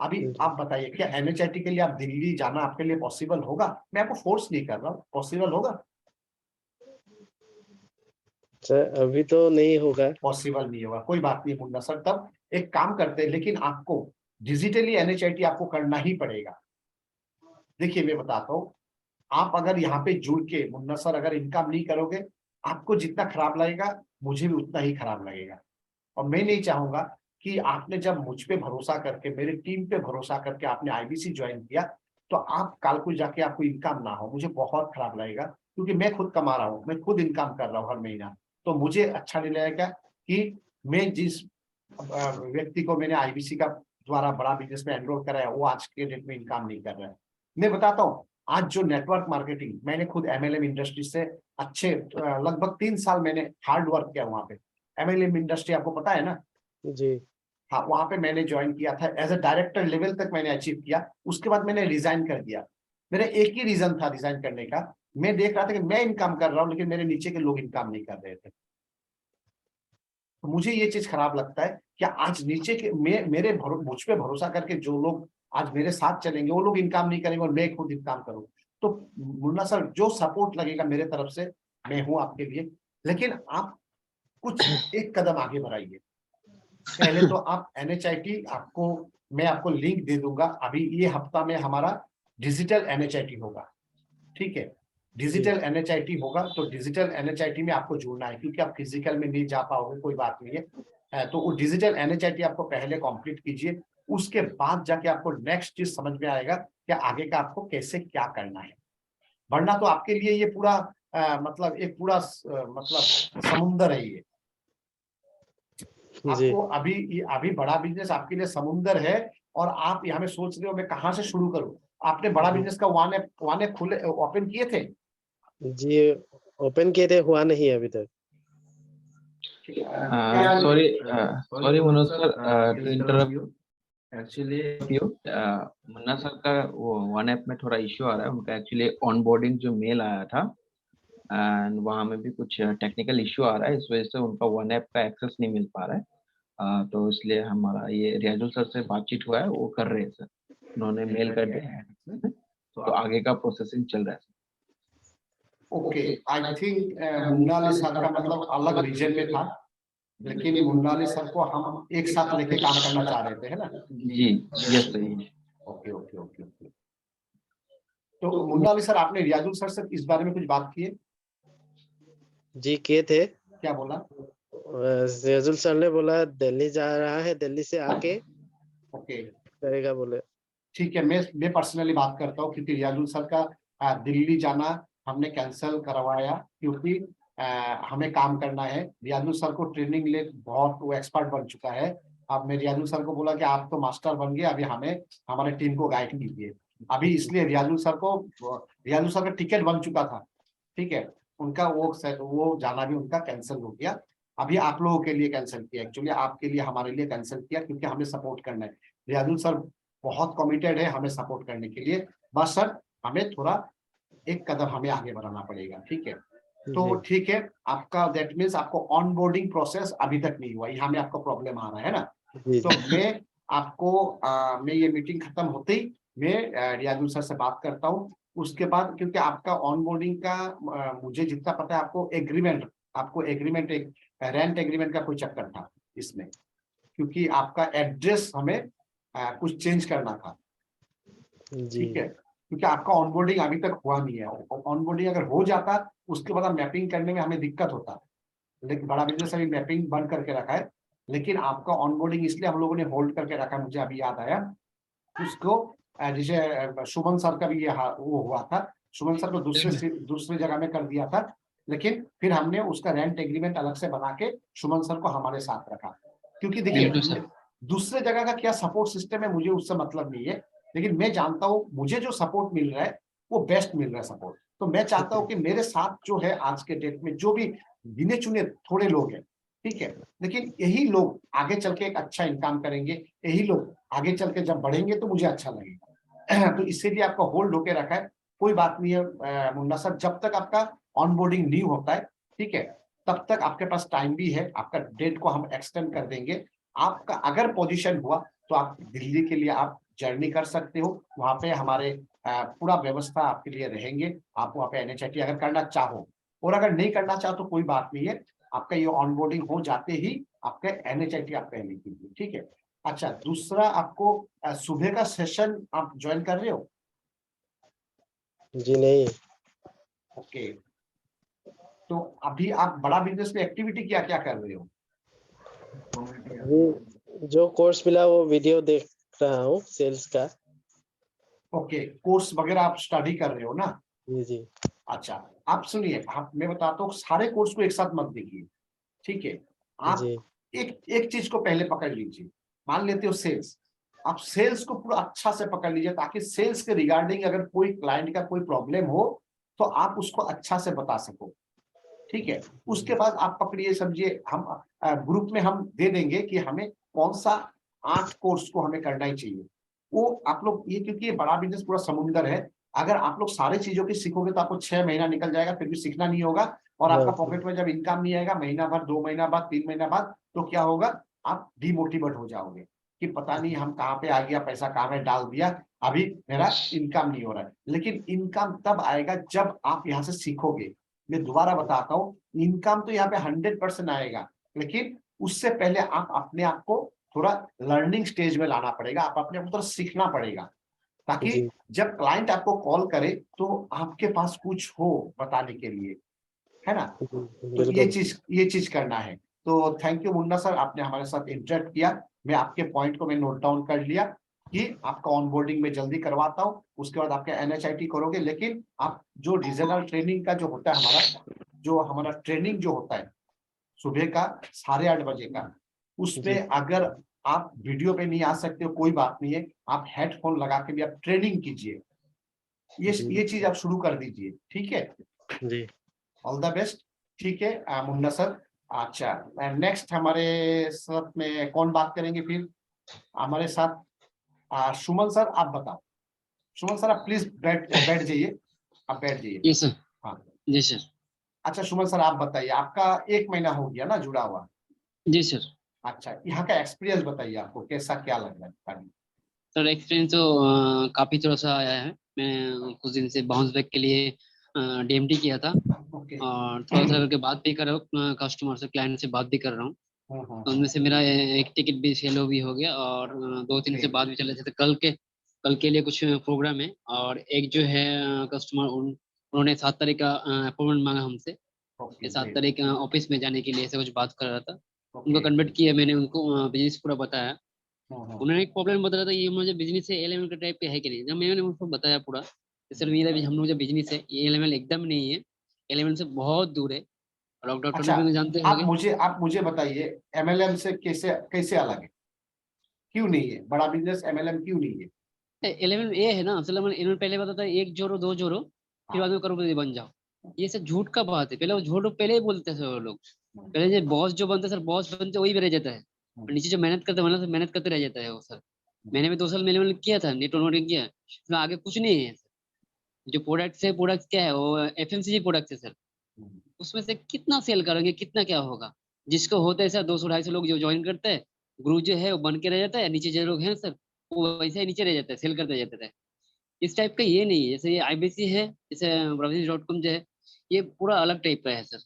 अभी आप बताइए क्या NHIT के लिए आप दिल्ली जाना आपके लिए पॉसिबल होगा? मैं आपको फोर्स नहीं कर रहा हूँ, पॉसिबल होगा? सर, अभी तो नहीं होगा। पॉसिबल नहीं होगा, कोई बात नहीं मुन्ना सर। तब एक काम करते हैं, लेकिन आपको डिजिटली NHIT आपको करना ही पड़ेगा। देखिए मैं बताता हूँ, आप अगर यहाँ पे जुड़ के मुन्ना सर अगर इनकम नहीं करोगे, आपको जितना खराब लगेगा मुझे भी उतना ही खराब लगेगा। और मैं नहीं चाहूंगा कि आपने जब मुझ पे भरोसा करके, मेरी टीम पे भरोसा करके आपने IBC ज्वाइन किया, तो आप कल को जाके आपको इनकम ना हो, मुझे बहुत खराब लगेगा। क्योंकि मैं खुद कमा रहा हूँ, मैं खुद इनकम कर रहा हूँ हर महीना, तो मुझे अच्छा नहीं लगेगा कि मैं जिस व्यक्ति को मैंने IBC का द्वारा बड़ा बिजनेस में एनरोल कराया, वो आज के डेट में इनकम नहीं कर रहा है। मैं बताता हूँ, आज जो नेटवर्क मार्केटिंग, मैंने खुद MLM इंडस्ट्री से अच्छे लगभग 3 साल मैंने हार्ड वर्क किया वहां पे। MLM इंडस्ट्री आपको पता है ना? जी हाँ, वहां पे मैंने ज्वाइन किया था, एज ए डायरेक्टर लेवल तक मैंने अचीव किया। उसके बाद मैंने रिजाइन कर दिया। मेरा एक ही रीजन था रिजाइन करने का, मैं देख रहा था कि मैं इनकम कर रहा हूँ लेकिन मेरे नीचे के लोग इनकम नहीं कर रहे थे। तो मुझे ये चीज खराब लगता है कि आज नीचे के मुझ पे भरोसा करके जो लोग आज मेरे साथ चलेंगे, वो लोग इनकम नहीं करेंगे और मैं खुद इनकम करूँ। तो मुन्ना सर, जो सपोर्ट लगेगा मेरे तरफ से, मैं हूँ आपके लिए। लेकिन आप कुछ एक कदम आगे बढ़ाइए। पहले तो आप NHIT, आपको मैं आपको लिंक दे दूंगा। अभी ये हफ्ता में हमारा डिजिटल NHIT होगा, ठीक है? डिजिटल NHIT होगा, तो डिजिटल NHIT में आपको जुड़ना है, क्योंकि आप फिजिकल में नहीं जा पाओगे, कोई बात नहीं है। तो वो डिजिटल NHIT आपको पहले कंप्लीट कीजिए, उसके बाद जाके आपको नेक्स्ट चीज समझ में आएगा कि आगे का आपको कैसे क्या करना है। वरना तो आपके लिए ये पूरा मतलब एक पूरा मतलब समुंदर है ये। जी आपको अभी बड़ा बिजनेस आपके लिए समुंदर है, और आप यहाँ में सोच रहे हो मैं कहाँ से शुरू करूँ। आपने बड़ा बिजनेस का वन ऐप खुले ओपन किए थे? जी ओपन किए थे, हुआ नहीं अभी तक। Sorry, Manoj sir, to interrupt you. Actually, Munna sir का वो वन ऐप में थोड़ा इश्यू आ रहा है। उनका एक्चुअली ऑनबोर्डिंग जो मेल आया था, एंड वहाँ में भी कुछ टेक्निकल इश्यू आ रहा है, इस वजह से उनका वन ऐप का एक्सेस नहीं मिल पा रहा है। तो इसलिए हमारा ये रियाजुल सर से बातचीत हुआ है, वो कर रहे हैं सर। उन्होंने मेल कर दिया है, तो आगे का प्रोसेसिंग चल रहा है sir. Okay, I think Munna Ali sir का मतलब अलग रीजन में था, लेकिन मुन्ना अली सर को हम एक साथ लेके काम करना चाह रहे थे, है ना? जी, yes sir. Okay okay okay okay. तो मुन्ना अली सर, आपने रियाजुल सर से इस बारे में कुछ बात की है? जी किए थे। क्या बोला? रियाजुल सर ने बोला दिल्ली जा रहा है, दिल्ली से आके ओके, करेगा बोले। ठीक है। मैं पर्सनली बात करता हूँ, क्योंकि रियाजुल सर का दिल्ली जाना हमने कैंसिल करवाया, क्योंकि हमें काम करना है। रियाजुल सर को ट्रेनिंग ले, बहुत वो एक्सपर्ट बन चुका है। अब मैं रियाजुल सर को बोला कि आप तो मास्टर बन गए, अभी हमें हमारे टीम को गाइड कीजिए। अभी इसलिए रियाजुल सर का टिकट बन चुका था, ठीक है? उनका वो जाना भी उनका कैंसिल हो गया। अभी आप लोगों के लिए कैंसिल किया, एक्चुअली आपके लिए, हमारे लिए कैंसिल किया, क्योंकि हमें सपोर्ट करना है। रियाजुल सर बहुत कमिटेड है हमें सपोर्ट करने के लिए। बस सर, हमें थोड़ा एक कदम हमें आगे बढ़ाना पड़ेगा, ठीक है? तो ठीक है, आपका दैट मीन्स आपको ऑनबोर्डिंग प्रोसेस अभी तक नहीं हुआ, यहाँ में आपका प्रॉब्लम आ रहा है ना? तो मैं आपको मैं ये मीटिंग खत्म होते ही मैं रियाजुल सर से बात करता हूँ। उसके बाद, क्योंकि आपका ऑनबोर्डिंग का मुझे जितना पता है, आपको एग्रीमेंट एक रेंट एग्रीमेंट का कोई चक्कर था इसमें, क्योंकि आपका एड्रेस हमें कुछ चेंज करना था, ठीक है? क्योंकि आपका ऑनबोर्डिंग अभी तक हुआ नहीं है। ऑनबोर्डिंग अगर हो जाता, उसके बाद मैपिंग करने में हमें दिक्कत होता। लेकिन बड़ा बिजनेस अभी मैपिंग बंद करके रखा है, लेकिन आपका ऑनबोर्डिंग इसलिए हम लोगों ने होल्ड करके रखा है, मुझे अभी याद आया उसको। जैसे शुभम सर का भी ये वो हुआ था, शुभम सर को दूसरे जगह में कर दिया था, लेकिन फिर हमने उसका रेंट एग्रीमेंट अलग से बना के शुभम सर को हमारे साथ रखा। क्योंकि देखिए, दूसरे जगह का क्या सपोर्ट सिस्टम है मुझे उससे मतलब नहीं है, लेकिन मैं जानता हूँ मुझे जो सपोर्ट मिल रहा है वो बेस्ट मिल रहा है सपोर्ट। तो मैं चाहता हूँ कि मेरे साथ जो है आज के डेट में जो भी गिने चुने थोड़े लोग हैं, ठीक है, लेकिन यही लोग आगे चल के एक अच्छा इनकम करेंगे, यही लोग आगे चल के जब बढ़ेंगे तो मुझे अच्छा लगेगा। तो इसीलिए आपका होल्ड होके रखा है। कोई बात नहीं है मुन्ना सर, जब तक आपका ऑनबोर्डिंग नहीं होता है, ठीक है, तब तक आपके पास टाइम भी है, आपका डेट को हम एक्सटेंड कर देंगे। आपका अगर पोजीशन हुआ तो आप दिल्ली के लिए आप जर्नी कर सकते हो, वहां पे हमारे पूरा व्यवस्था आपके लिए रहेंगे। आप वहाँ पे NHIT अगर करना चाहो, और अगर नहीं करना चाहो तो कोई बात नहीं है, आपका ये ऑनबोर्डिंग हो जाते ही आपका NHIT आप पहले कीजिए, ठीक है। अच्छा, दूसरा आपको सुबह का सेशन आप ज्वाइन कर रहे हो? जी नहीं। ओके, तो अभी आप बड़ा बिजनेस में एक्टिविटी क्या क्या कर रहे हो? अभी जो कोर्स मिला वो वीडियो देख रहा हूँ सेल्स का। ओके, कोर्स वगैरह आप स्टडी कर रहे हो ना? जी जी। अच्छा, आप सुनिए, आप मैं बताता हूँ, सारे कोर्स को एक साथ मत देखिए, ठीक है। आप जी एक एक चीज को पहले पकड़ लीजिए। मान लेते हो सेल्स, आप सेल्स को पूरा अच्छा से पकड़ लीजिए, ताकि सेल्स के रिगार्डिंग अगर कोई क्लाइंट का कोई प्रॉब्लम हो तो आप उसको अच्छा से बता सको, ठीक है। उसके बाद आप पकड़िए, समझिए, हम ग्रुप में हम दे देंगे कि हमें कौन सा 8 कोर्स को हमें करना ही चाहिए। वो आप लोग ये, क्योंकि ये बड़ा बिजनेस पूरा समुंदर है, अगर आप लोग सारे चीजों की सीखोगे तो आपको 6 महीना निकल जाएगा, फिर भी सीखना नहीं होगा। और आपका हाँ, पॉकेट में जब इनकम नहीं आएगा, महीना भर, 2 महीना बाद, 3 महीना बाद, तो क्या होगा, आप डिमोटिवेट हो जाओगे कि पता नहीं हम कहाँ पे आ गया, पैसा कहाँ में डाल दिया, अभी मेरा इनकम नहीं हो रहा है। लेकिन इनकम तब आएगा जब आप यहाँ से सीखोगे। मैं दोबारा बताता हूँ, इनकम तो यहाँ पे 100% आएगा, लेकिन उससे पहले आप अपने आप को थोड़ा लर्निंग स्टेज में लाना पड़ेगा, आप अपने आप को थोड़ा सीखना पड़ेगा, ताकि जी जब क्लाइंट आपको कॉल करे तो आपके पास कुछ हो बताने के लिए, है ना। तो बिल्कुल। ये चीज करना है। तो थैंक यू मुन्ना सर, आपने हमारे साथ इंटरेक्ट किया। मैं आपके पॉइंट को मैं नोट डाउन कर लिया कि आपका ऑनबोर्डिंग में जल्दी करवाता हूँ, उसके बाद आपका NHIT करोगे। लेकिन आप जो रीजनल ट्रेनिंग का जो होता है, हमारा ट्रेनिंग जो होता है सुबह का 8:30 बजे का, उसमें जी अगर आप वीडियो पे नहीं आ सकते हो, कोई बात नहीं है, आप हेडफोन लगा के भी आप ट्रेनिंग कीजिए। ये चीज आप शुरू कर दीजिए, ठीक है। जी। ऑल द बेस्ट, ठीक है मुन्ना सर। अच्छा, नेक्स्ट हमारे साथ में कौन बात करेंगे फिर? हमारे साथ सुमन सर, आप बताओ। सुमन सर, आप प्लीज बैठ जाइए, आप बैठ जाइए। जी सर। हाँ, जी सर। अच्छा सुमन सर, आप बताइए, आपका 1 महीना हो गया ना जुड़ा हुआ? जी सर। अच्छा, यहाँ का एक्सपीरियंस बताइए, आपको कैसा क्या लग रहा है? सर एक्सपीरियंस तो काफी थोड़ा सा आया है। मैं कुछ दिन से बाउंस बैक के लिए DMT किया था, ओके। और थोड़ा थोड़ा करके बात भी कर रहा हूँ, कस्टमर से, क्लाइंट से बात भी कर रहा हूँ। तो उनमें से मेरा एक टिकट भी सेल भी हो गया, और 2-3 से बात भी चल रहे थे। कल के लिए कुछ प्रोग्राम है, और एक जो है कस्टमर, उन्होंने 7 तारीख का अपॉइंटमेंट मांगा हमसे, ओके, कि 7 ग्रेट। तारीख ऑफिस में जाने के लिए ऐसे कुछ बात कर रहा था। उनको ओके। कन्वर्ट किया मैंने, उनको बिजनेस पूरा बताया। उन्होंने एक प्रॉब्लम बता रहा था, ये मुझे बिजनेस है, एलेमल का टाइप का है कि नहीं। जब मैंने उनको बताया पूरा कि सर मेरा भी, हम लोग जो बिजनेस है ये एलेमल एकदम नहीं है, एलेमल से बहुत दूर है। और आप डॉक्टर अच्छा, भी जानते होंगे। आप मुझे बताइए, MLM से कैसे कैसे अलग है? क्यों नहीं है बड़ा बिजनेस, MLM क्यों नहीं है? एलेमल ये है ना, असल में इन्होंने पहले बताया एक जोड़ो, 2 जोड़ो, फिर हाँ। बाद में करोड़पति बन जाओ। ये सब झूठ का बात है। पहले वो झूठ पहले ही बोलते थे वो लोग। पहले जो बॉस जो बनते सर, बॉस बनते वही भी रह जाता है, और नीचे जो मेहनत करते मेहनत करते रह जाता है वो सर। मैंने भी 2 साल मेले किया था, नेटवर्क मार्केटिंग किया, उसमें आगे कुछ नहीं है। जो प्रोडक्ट्स है, प्रोडक्ट्स क्या है, वो FMCG प्रोडक्ट्स है सर। उसमें से कितना सेल करेंगे, कितना क्या होगा? जिसको होता है सर 200-250 लोग जो ज्वाइन करते हैं, ग्रुप जो है वो बन के रह जाता है, नीचे जो लोग हैं सर वो वैसे ही नीचे रह जाता है, सेल करते जाते हैं। इस टाइप का ये नहीं है। जैसे ये IBC है, जैसे Browsing.com जो है, ये पूरा अलग टाइप का है सर।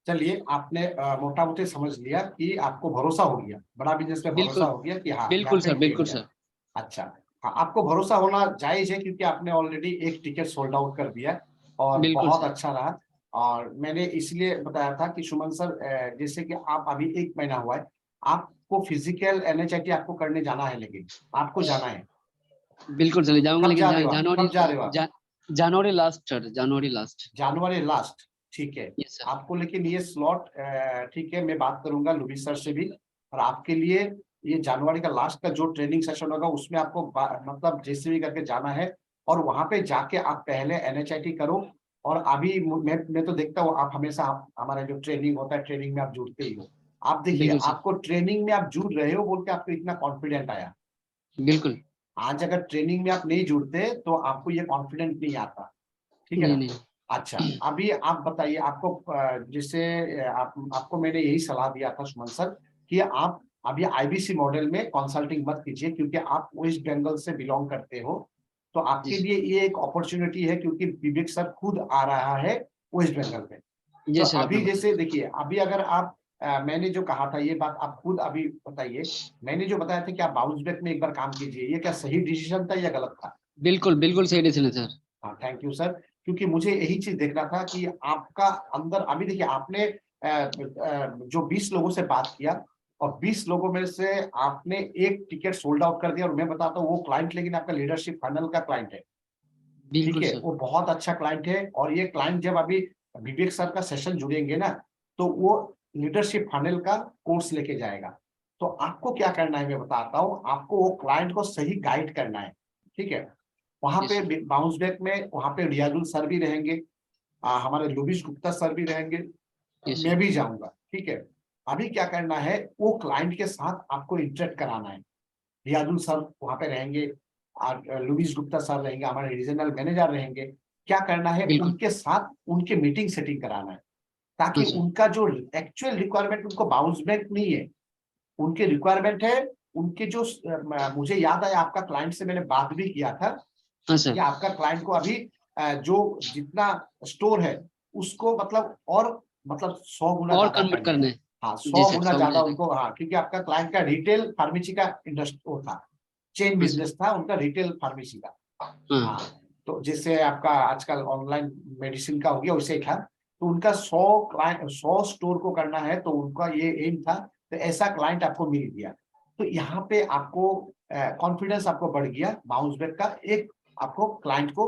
चलिए, आपने मोटा मोटी समझ लिया कि आपको भरोसा हो गया, बड़ा बिजनेस में भरोसा बिल्कुल। हो गया कि हाँ यहाँ बिल्कुल पे सर, बिल्कुल ठीक है। सर। अच्छा, हाँ, आपको भरोसा होना जायज है, क्योंकि आपने ऑलरेडी एक टिकट सोल्ड आउट कर दिया है, और बिल्कुल बहुत सर। अच्छा रहा। और मैंने इसलिए बताया था कि सुमन सर, जैसे कि आप अभी 1 महीना हुआ है, आपको फिजिकल NHIT आपको करने जाना है, लेकिन आपको जाना है। बिल्कुल सर, जाऊंगा, कब लेकिन जा रहे हो आप? जनवरी, कब जा रहे हो आप? जनवरी लास्ट सर, जनवरी लास्ट। जनवरी लास्ट, ठीक है। Yes sir. आपको लेकिन ये स्लॉट, ठीक है, मैं बात करूंगा लुबी सर से भी, और आपके लिए ये जनवरी का लास्ट का जो ट्रेनिंग सेशन होगा उसमें आपको मतलब जैसे भी करके जाना है, और वहां पे जाके आप पहले NHIT करो। और अभी मैं तो देखता हूँ आप हमेशा हमारा जो ट्रेनिंग होता है, ट्रेनिंग में आप जुड़ते ही हो। आप देखिए, बिल्कुल सर। आपको ट्रेनिंग में आप जुड़ रहे हो बोल के आपको इतना कॉन्फिडेंट आया। बिल्कुल। आज अगर ट्रेनिंग में आप नहीं जुड़ते तो आपको ये कॉन्फिडेंस नहीं आता, ठीक है नहीं ना। नहीं अच्छा, अभी आप बताइए, आपको जिससे आपको मैंने यही सलाह दिया था सुमन सर कि आप अभी आईबीसी मॉडल में कंसल्टिंग मत कीजिए, क्योंकि आप वेस्ट बंगाल से बिलोंग करते हो, तो आपके जी लिए ये एक अपॉर्चुनिटी है, क्योंकि विवेक सर खुद आ रहा है वेस्ट बंगाल में। तो जी सर आपने अभी बताया। जैसे देखिए, अभी अगर आप मैंने जो कहा था ये बात आप खुद अभी बताइए, मैंने जो बताया था कि आप बाउंस बैक में एक बार काम कीजिए, ये क्या सही डिसीजन था या गलत था? बिल्कुल बिल्कुल सही डिसीजन है सर। हाँ, थैंक यू सर, क्योंकि मुझे यही चीज देखना था कि आपका अंदर अभी देखिए, आपने जो 20 लोगों से बात किया और 20 लोगों में से आपने एक टिकट सोल्ड आउट कर दिया, और मैं बताता हूँ वो क्लाइंट लेकिन आपका लीडरशिप फाइनल का क्लाइंट है, ठीक बिल्कुल है, सर। वो बहुत अच्छा क्लाइंट है। और ये क्लाइंट जब अभी विवेक सर का सेशन जुड़ेंगे ना, तो वो लीडरशिप फनल का कोर्स लेके जाएगा। तो आपको क्या करना है मैं बताता हूँ, आपको वो क्लाइंट को सही गाइड करना है, ठीक है। वहां जी पे सर। बाउंस बैक में वहां पे रियाजुल सर भी रहेंगे, हमारे लुबिश गुप्ता सर भी रहेंगे, जी मैं सर। भी जाऊंगा, ठीक है। अभी क्या करना है, वो क्लाइंट के साथ आपको इंटरेक्ट कराना है। रियाजुल सर वहां पे रहेंगे और लुबिश गुप्ता सर रहेंगे, हमारे रीजनल मैनेजर रहेंगे। क्या करना है, बिल्कुल। उनके साथ उनके मीटिंग सेटिंग कराना है, हाँ ताकि सर। उनका जो एक्चुअल रिक्वायरमेंट, उनको बाउंस बैक नहीं है, उनके रिक्वायरमेंट है, उनके जो मुझे याद आया आपका क्लाइंट से मैंने बात भी किया था हाँ कि सर। आपका क्लाइंट को अभी जो जितना स्टोर है उसको मतलब और मतलब 100 गुना और ज्यादा कन्वर्ट करना है। करना है। हाँ, जी 100 सर गुना 100 ज्यादा जाएगा। उनको, हाँ, क्योंकि आपका क्लाइंट का रिटेल फार्मेसी का इंडस्ट्री वो था, चेन हाँ सर। बिजनेस था उनका, रिटेल फार्मेसी का। हाँ, हाँ तो जैसे आपका आजकल ऑनलाइन मेडिसिन का हो गया वैसे ही था, तो उनका 100 क्लाइंट 100 स्टोर को करना है, तो उनका ये एम था। तो ऐसा क्लाइंट आपको मिल गया, तो यहाँ पे आपको कॉन्फिडेंस आपको बढ़ गया बाउंस बैक का, एक आपको क्लाइंट को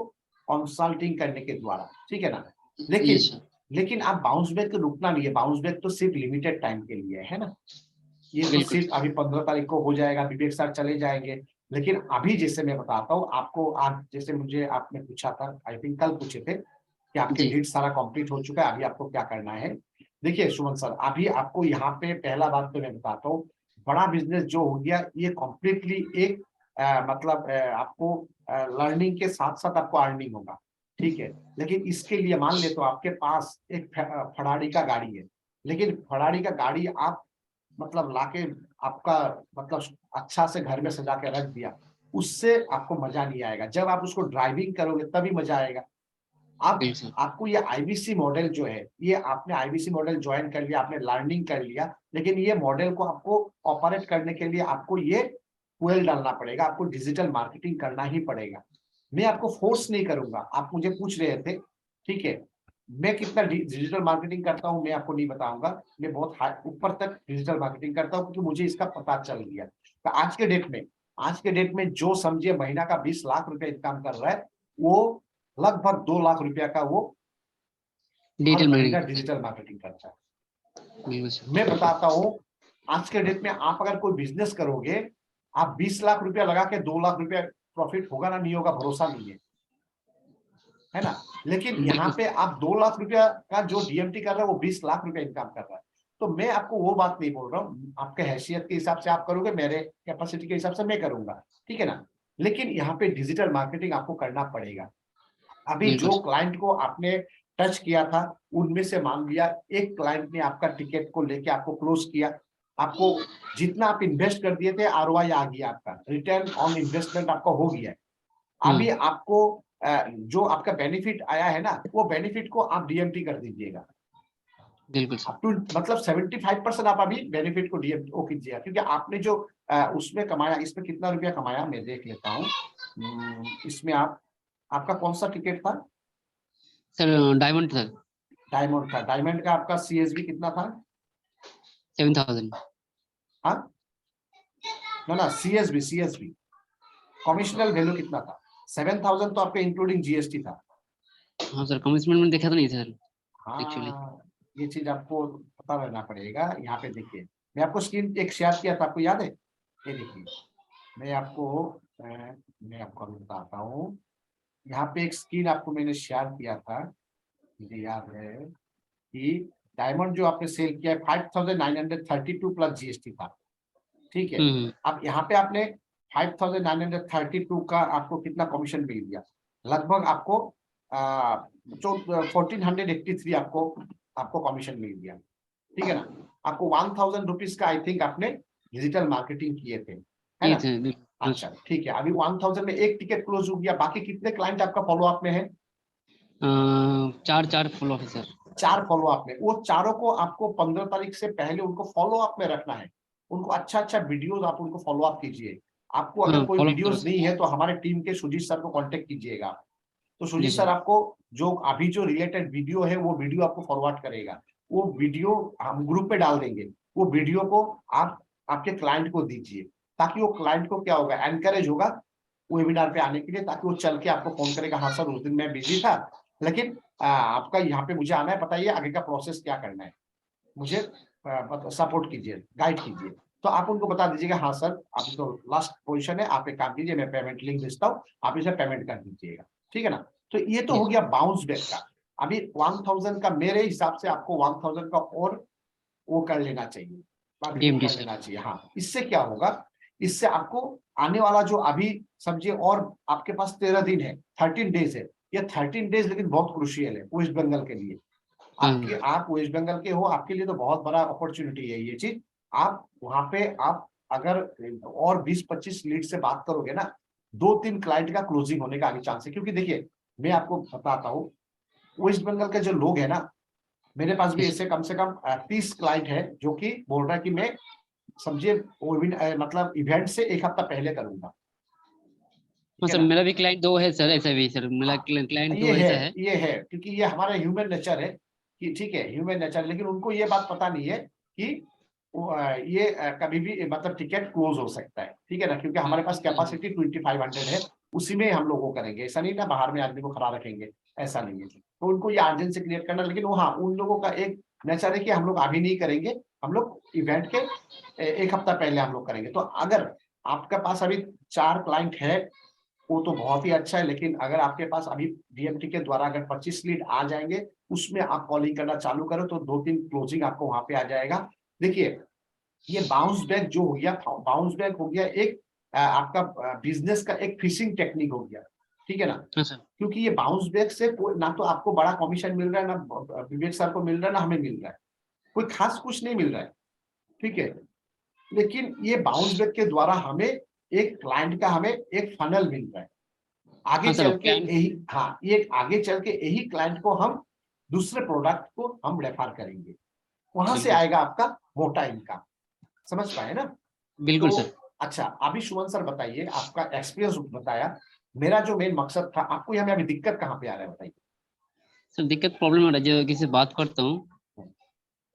कंसल्टिंग करने के द्वारा, ठीक है ना। जी लेकिन सर। लेकिन आप बाउंस बैक को रुकना नहीं है, बाउंस बैक तो सिर्फ लिमिटेड टाइम के लिए है ना। ये तो बिल्कुल सिर्फ अभी 15 तारीख को हो जाएगा, विवेक सर चले जाएंगे। लेकिन अभी जैसे मैं बताता हूँ आपको, आज जैसे मुझे आपने पूछा था, आई थिंक कल पूछे थे कि आपके जी लीड सारा कंप्लीट हो चुका है, अभी आपको क्या करना है। देखिए सुमन सर, अभी आपको यहाँ पे पहला बात तो मैं बताता हूँ, बड़ा बिजनेस जो हो गया ये कम्प्लीटली एक मतलब आपको लर्निंग के साथ साथ आपको अर्निंग होगा, ठीक है। लेकिन इसके लिए मान ले तो आपके पास एक फरारी का गाड़ी है, लेकिन फरारी का गाड़ी आप मतलब लाके आपका मतलब अच्छा से घर में सजा के रख दिया, उससे आपको मजा नहीं आएगा। जब आप उसको ड्राइविंग करोगे तभी मजा आएगा। अब बिल्कुल आपको ये आईबीसी मॉडल जो है, ये आपने आईबीसी मॉडल ज्वाइन कर लिया, आपने लर्निंग कर लिया, लेकिन ये मॉडल को आपको ऑपरेट करने के लिए आपको ये फ्यूल डालना पड़ेगा, आपको डिजिटल मार्केटिंग करना ही पड़ेगा। मैं आपको फोर्स नहीं करूंगा, आप मुझे पूछ रहे थे, ठीक है। मैं कितना डिजिटल मार्केटिंग करता हूं मैं आपको नहीं बताऊंगा, मैं बहुत ऊपर तक डिजिटल मार्केटिंग करता हूं, क्योंकि मुझे इसका पता चल गया। तो आज के डेट में जो समझिए महीना का 20 लाख रुपए इनकम कर रहा है, वो लगभग 2 लाख रुपया का वो हर डिजिटल महीना मार्केटिंग। डिजिटल मार्केटिंग करता है। बिल्कुल सर। मैं बताता हूँ, आज के डेट में आप अगर कोई बिजनेस करोगे, आप 20 लाख रुपया लगा के 2 लाख रुपया प्रॉफिट होगा ना नहीं होगा भरोसा नहीं है ना। लेकिन यहाँ बिल्कुल पे आप 2 लाख रुपया का जो डीएमटी कर रहा है वो 20 लाख रुपया इनकम कर रहा है। तो मैं आपको वो बात नहीं बोल रहा हूँ, आपके हैसियत के हिसाब से आप करोगे, मेरे कैपेसिटी के हिसाब से मैं करूंगा, ठीक है ना। लेकिन यहाँ पे डिजिटल मार्केटिंग आपको करना पड़ेगा। अभी बिल्कुल जो क्लाइंट को आपने टच किया था, उनमें से मान लिया एक क्लाइंट ने आपका टिकट को लेके आपको क्लोज किया, आपको जितना आप इन्वेस्ट कर दिए थे आरओआई आ गया, आपका रिटर्न ऑन इन्वेस्टमेंट आपका हो गया। हाँ अभी आपको जो आपका बेनिफिट आया है ना, वो बेनिफिट को आप डीएमटी कर दीजिएगा। बिल्कुल सर। अप टू मतलब 75% आप अभी बेनिफिट को डीएमटी ओ कीजिएगा, क्योंकि आपने जो उसमें कमाया, इसमें कितना रुपया कमाया मैं देख लेता हूँ। इसमें आप आपका कौन सा टिकट था? Sir diamond sir. डायमंड था, डायमंड का आपका सीएसबी कितना था? 7000। हाँ, ना सीएसबी कमिश्नल वैल्यू कितना था? 7,000 तो आपका इंक्लूडिंग जीएसटी था। हाँ सर कमिटमेंट में देखा तो नहीं सर एक्चुअली। हाँ, ये चीज आपको पता रहना पड़ेगा। यहाँ पे देखिए, मैं आपको स्क्रीन एक शेयर किया था, आपको याद है? ये देखिए, मैं आपको मैं आपको अभी बताता हूँ। यहाँ पे एक स्क्रीन आपको मैंने शेयर किया था, मुझे याद है कि डायमंड जो आपने सेल किया है 5,932 प्लस जीएसटी था, ठीक है। हम्म। अब यहाँ पे आपने 5932 का आपको कितना कमीशन मिल गया, लगभग आपको 1483 आपको कमीशन मिल गया, ठीक है ना। आपको 1000 रुपीज का आई थिंक आपने डिजिटल मार्केटिंग किए थे, है ये ना। थे बिल्कुल। अच्छा ठीक है, अभी 1000 में एक टिकट क्लोज हो गया, बाकी कितने क्लाइंट आपका फॉलो अप में है? 4 फॉलो है सर। 4 फॉलो अप में, वो चारों को आपको 15 तारीख से पहले उनको फॉलो अप में रखना है। उनको अच्छा वीडियोस आप उनको फॉलो अप कीजिए। आपको अगर कोई फॉलो वीडियोस नहीं है तो हमारे टीम के सुजीत सर को कांटेक्ट कीजिएगा, तो सुजीत जी सर सर। आपको जो अभी जो रिलेटेड वीडियो है वो वीडियो आपको फॉरवर्ड करेगा। वो वीडियो हम ग्रुप पे डाल देंगे, वो वीडियो को आप आपके क्लाइंट को दीजिए, ताकि वो क्लाइंट को क्या होगा, एनकरेज होगा वेबिनार पे आने के लिए, ताकि वो चल के आपको फोन करेगा, हाँ सर उस दिन मैं बिजी था लेकिन आपका यहाँ पे मुझे आना है, बताइए आगे का प्रोसेस क्या करना है, मुझे सपोर्ट कीजिए, गाइड कीजिए। तो आप उनको बता दीजिएगा, हाँ सर अभी तो लास्ट पोजीशन है, आप एक काम कीजिए, मैं पेमेंट लिंक भेजता हूँ, आप इसे पेमेंट कर दीजिएगा, ठीक है ना। तो ये तो हो गया बाउंस बैक का। अभी 1000 का मेरे हिसाब से आपको 1000 का और वो कर लेना चाहिए, मार्केटिंग कर लेना चाहिए। हाँ, इससे क्या होगा, इससे आपको आने वाला जो अभी समझिए, और आपके पास 13 दिन है, 13 डेज है, ये 13 डेज लेकिन बहुत क्रूशियल है वेस्ट बंगाल के लिए। आपके आप वेस्ट बंगाल के हो, आपके लिए तो बहुत बड़ा अपॉर्चुनिटी है ये चीज। आप वहां पे आप अगर और 20-25 लीड से बात करोगे ना, 2-3 क्लाइंट का क्लोजिंग होने का आगे चांस है। क्योंकि देखिए मैं आपको बताता हूँ, वेस्ट बंगाल के जो लोग है ना, मेरे पास भी ऐसे कम से कम 30 क्लाइंट है जो कि बोल रहा है कि मैं समझिए मतलब इवेंट से एक हफ्ता पहले करूंगा। सर मेरा भी क्लाइंट 2 है सर, ऐसा भी सर, मेरा क्लाइंट 2 ऐसा है। ये है क्योंकि ये हमारा ह्यूमन नेचर है कि ठीक है ह्यूमन नेचर, लेकिन उनको ये बात पता नहीं है कि ये कभी भी मतलब टिकट क्लोज हो सकता है, ठीक है ना, क्योंकि हमारे पास कैपेसिटी 2500 है, उसी में हम लोगों को करेंगे, ऐसा नहीं ना बाहर में आदमी को खड़ा रखेंगे, ऐसा नहीं है। तो उनको ये अर्जेंसी क्रिएट करना, लेकिन वो हाँ उन लोगों का एक नेचर है कि हम लोग अभी नहीं करेंगे, हम लोग इवेंट के एक हफ्ता पहले हम लोग करेंगे। तो अगर आपके पास अभी 4 क्लाइंट है वो तो बहुत ही अच्छा है, लेकिन अगर आपके पास अभी डीएमटी के द्वारा अगर 25 लीड आ जाएंगे, उसमें आप कॉलिंग करना चालू करो तो 2-3 क्लोजिंग आपको वहां पे आ जाएगा। देखिए ये बाउंस बैक जो हो गया, बाउंस बैक हो गया एक आपका बिजनेस का एक फिशिंग टेक्निक हो गया, ठीक है ना। क्योंकि ये बाउंस बैक से ना तो आपको बड़ा कमीशन मिल रहा है, ना विवेक सर को मिल रहा है, ना हमें मिल रहा है, कोई खास कुछ नहीं मिल रहा है, ठीक है। लेकिन ये बाउंस बैक के द्वारा हमें एक क्लाइंट का हमें एक फनल मिल रहा है, आगे चल के यही, हाँ ये आगे चल के यही क्लाइंट को हम दूसरे प्रोडक्ट को हम रेफर करेंगे, वहां से आएगा आपका मोटा इनकम। समझ पाए ना? बिल्कुल तो, सर। अच्छा अभी सुमन सर बताइए, आपका एक्सपीरियंस बताया, मेरा जो मेन मकसद था, आपको यहाँ में अभी दिक्कत कहाँ पे आ रहा है बताइए। सर दिक्कत प्रॉब्लम हो रहा है, जो किसी से बात करता हूँ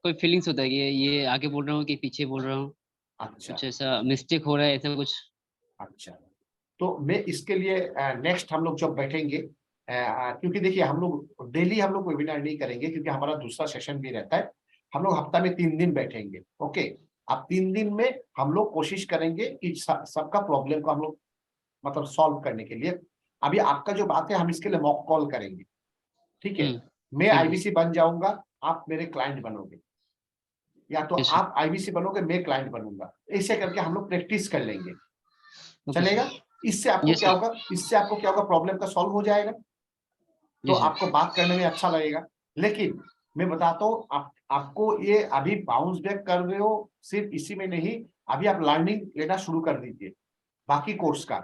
कोई फीलिंग्स होता है कि ये आगे बोल रहा हूँ कि पीछे बोल रहा हूँ, अच्छा कुछ ऐसा मिस्टेक हो रहा है, ऐसा कुछ। अच्छा, तो मैं इसके लिए नेक्स्ट हम लोग जब बैठेंगे, क्योंकि देखिए हम लोग डेली हम लोग वेबिनार नहीं करेंगे, क्योंकि हमारा दूसरा सेशन भी रहता है, हम लोग हफ्ता में 3 दिन बैठेंगे। ओके, अब 3 दिन में हम लोग कोशिश करेंगे कि सबका प्रॉब्लम को हम लोग मतलब सॉल्व करने के लिए, अभी आपका जो बात है हम इसके लिए मॉक कॉल करेंगे, ठीक है। मैं आईबीसी बन जाऊंगा, आप मेरे क्लाइंट बनोगे, या तो आप आईबीसी बनोगे, मैं क्लाइंट बनूंगा, ऐसे करके हम लोग प्रैक्टिस कर लेंगे, चलेगा। इससे आपको क्या होगा, इससे आपको क्या होगा, प्रॉब्लम का सॉल्व हो जाएगा, तो आपको बात करने में अच्छा लगेगा। लेकिन मैं बताता हूँ आपको ये अभी बाउंस बैक कर रहे हो, सिर्फ इसी में नहीं, अभी आप लर्निंग लेना शुरू कर दीजिए बाकी कोर्स का,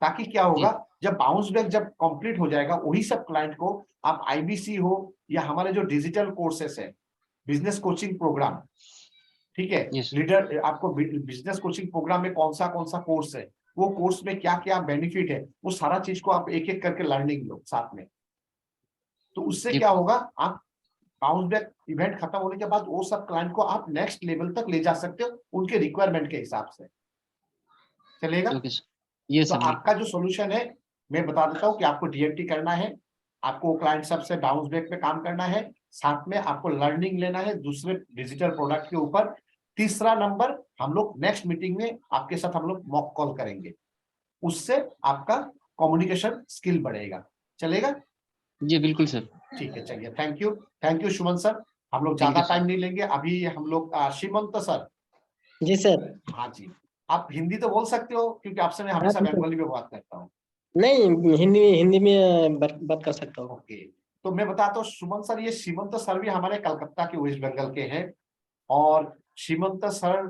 ताकि क्या होगा, जब बाउंस बैक जब कंप्लीट हो जाएगा, वही सब क्लाइंट को आप आईबीसी हो या हमारे जो डिजिटल कोर्सेस है, बिजनेस कोचिंग प्रोग्राम, ठीक है, लीडर आपको बिजनेस कोचिंग प्रोग्राम में कौन सा कोर्स है, वो कोर्स में क्या क्या बेनिफिट है, वो सारा चीज को आप एक एक करके लर्निंग लो साथ में। तो उससे क्या होगा, आप बाउंस बैक इवेंट खत्म होने के बाद वो सब क्लाइंट को आप नेक्स्ट लेवल तक ले जा सकते हो उनके रिक्वायरमेंट के हिसाब से, चलेगा। तो आपका जो सोल्यूशन है मैं बता देता हूँ कि आपको डीएमटी करना है, आपको क्लाइंट सबसे बाउंस बैक पे काम करना है, साथ में आपको लर्निंग लेना है दूसरे डिजिटल प्रोडक्ट के ऊपर। तीसरा नंबर, हम लोग नेक्स्ट मीटिंग में आपके साथ हम लोग मॉक कॉल करेंगे, उससे आपका कम्युनिकेशन स्किल बढ़ेगा, चलेगा। जी बिल्कुल सर। ठीक है, चलिए, थैंक यू सुमन सर, हम लोग ज्यादा टाइम नहीं लेंगे। अभी हम लोग श्रीमंत सर। जी सर। हाँ जी, आप हिंदी तो बोल सकते हो क्योंकि आपसे मैं हमेशा ठीक है। बंगाली में बात करता हूँ। नहीं, हिंदी में बात कर सकता हूँ। ओके, तो मैं बताता हूँ सुमन सर, ये सीमंत सर भी हमारे कलकत्ता के वेस्ट बंगाल के हैं। और सीमंत सर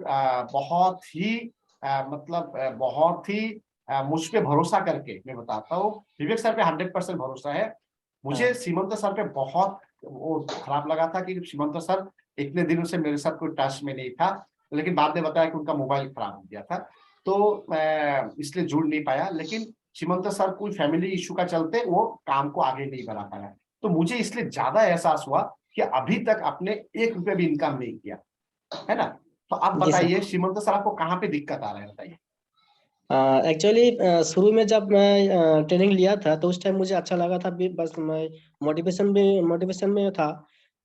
बहुत ही मतलब बहुत ही मुझ पे भरोसा करके, मैं बताता हूँ, विवेक सर पे 100% भरोसा है मुझे। हाँ। सीमंत सर पे बहुत वो खराब लगा था कि सीमंत सर इतने दिनों से मेरे साथ कोई टच में नहीं था, लेकिन बाद में बताया कि उनका मोबाइल खराब हो गया था, तो इसलिए जुड़ नहीं पाया। लेकिन सीमंत सर कोई फैमिली इशू का चलते वो काम को आगे नहीं बढ़ा पाया, तो मुझे इसलिए ज्यादा एहसास हुआ कि अभी तक आपने 1 रुपया भी इनकम नहीं किया, है ना। तो आप जी सर। बताइए सीमंत सर, आपको कहाँ पे दिक्कत आ रहा है, बताइए। एक्चुअली शुरू में जब मैं ट्रेनिंग लिया था तो उस टाइम मुझे अच्छा लगा था, बस मैं मोटिवेशन में था।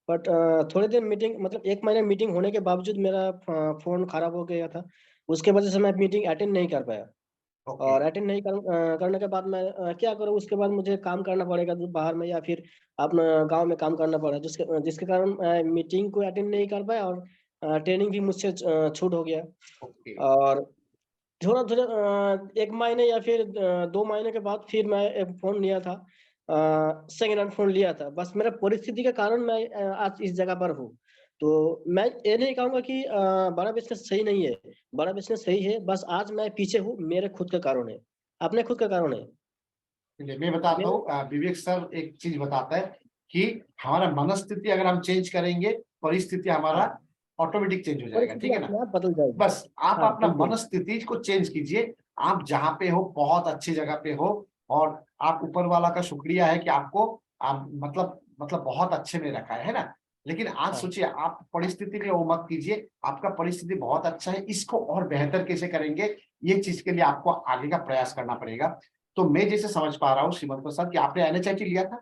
बट थोड़े दिन मीटिंग, मतलब 1 महीने मीटिंग होने के बावजूद मेरा फोन खराब हो गया था। उसके वजह से मैं मीटिंग अटेंड नहीं कर पाया। ओके। और अटेंड नहीं करने के बाद मैं क्या करूँ, उसके बाद मुझे काम करना पड़ेगा बाहर में, या फिर अपना गांव में काम करना पड़ा, जिसके जिसके कारण मीटिंग को अटेंड नहीं कर पाया, और ट्रेनिंग भी मुझसे छूट हो गया। ओके। और थोड़ा थोड़ा 1 महीने या फिर 2 महीने के बाद फिर मैं एक फोन लिया था, सेकेंड हैंड फोन लिया था। बस मेरा परिस्थिति के कारण मैं आज इस जगह पर हूँ। तो मैं ये नहीं कहूंगा कि बड़ा बिजनेस सही नहीं है, बड़ा बिजनेस सही है, बस आज मैं पीछे हूँ मेरे खुद के कारण है, अपने खुद के कारण है। चलिए मैं बताता मेरे हूँ, विवेक सर एक चीज बताता है कि हमारा मनस्थिति अगर हम चेंज करेंगे, परिस्थिति हमारा हाँ, ऑटोमेटिक चेंज हो जाएगा, परिस्थिति ठीक है ना। अपने आप बदल जाएगी। बस आप हाँ अपना बिल्कुल। मनस्थिति को चेंज कीजिए। आप जहाँ पे हो बहुत अच्छी जगह पे हो, और आप ऊपर वाला का शुक्रिया है कि आपको आप मतलब बहुत अच्छे में रखा है ना। लेकिन आज हाँ सोचिए, आप परिस्थिति में वो मत कीजिए, आपका परिस्थिति बहुत अच्छा है, इसको और बेहतर कैसे करेंगे, ये चीज के लिए आपको आगे का प्रयास करना पड़ेगा। तो मैं जैसे समझ पा रहा हूँ श्रीमंत सर कि आपने NHIT लिया था।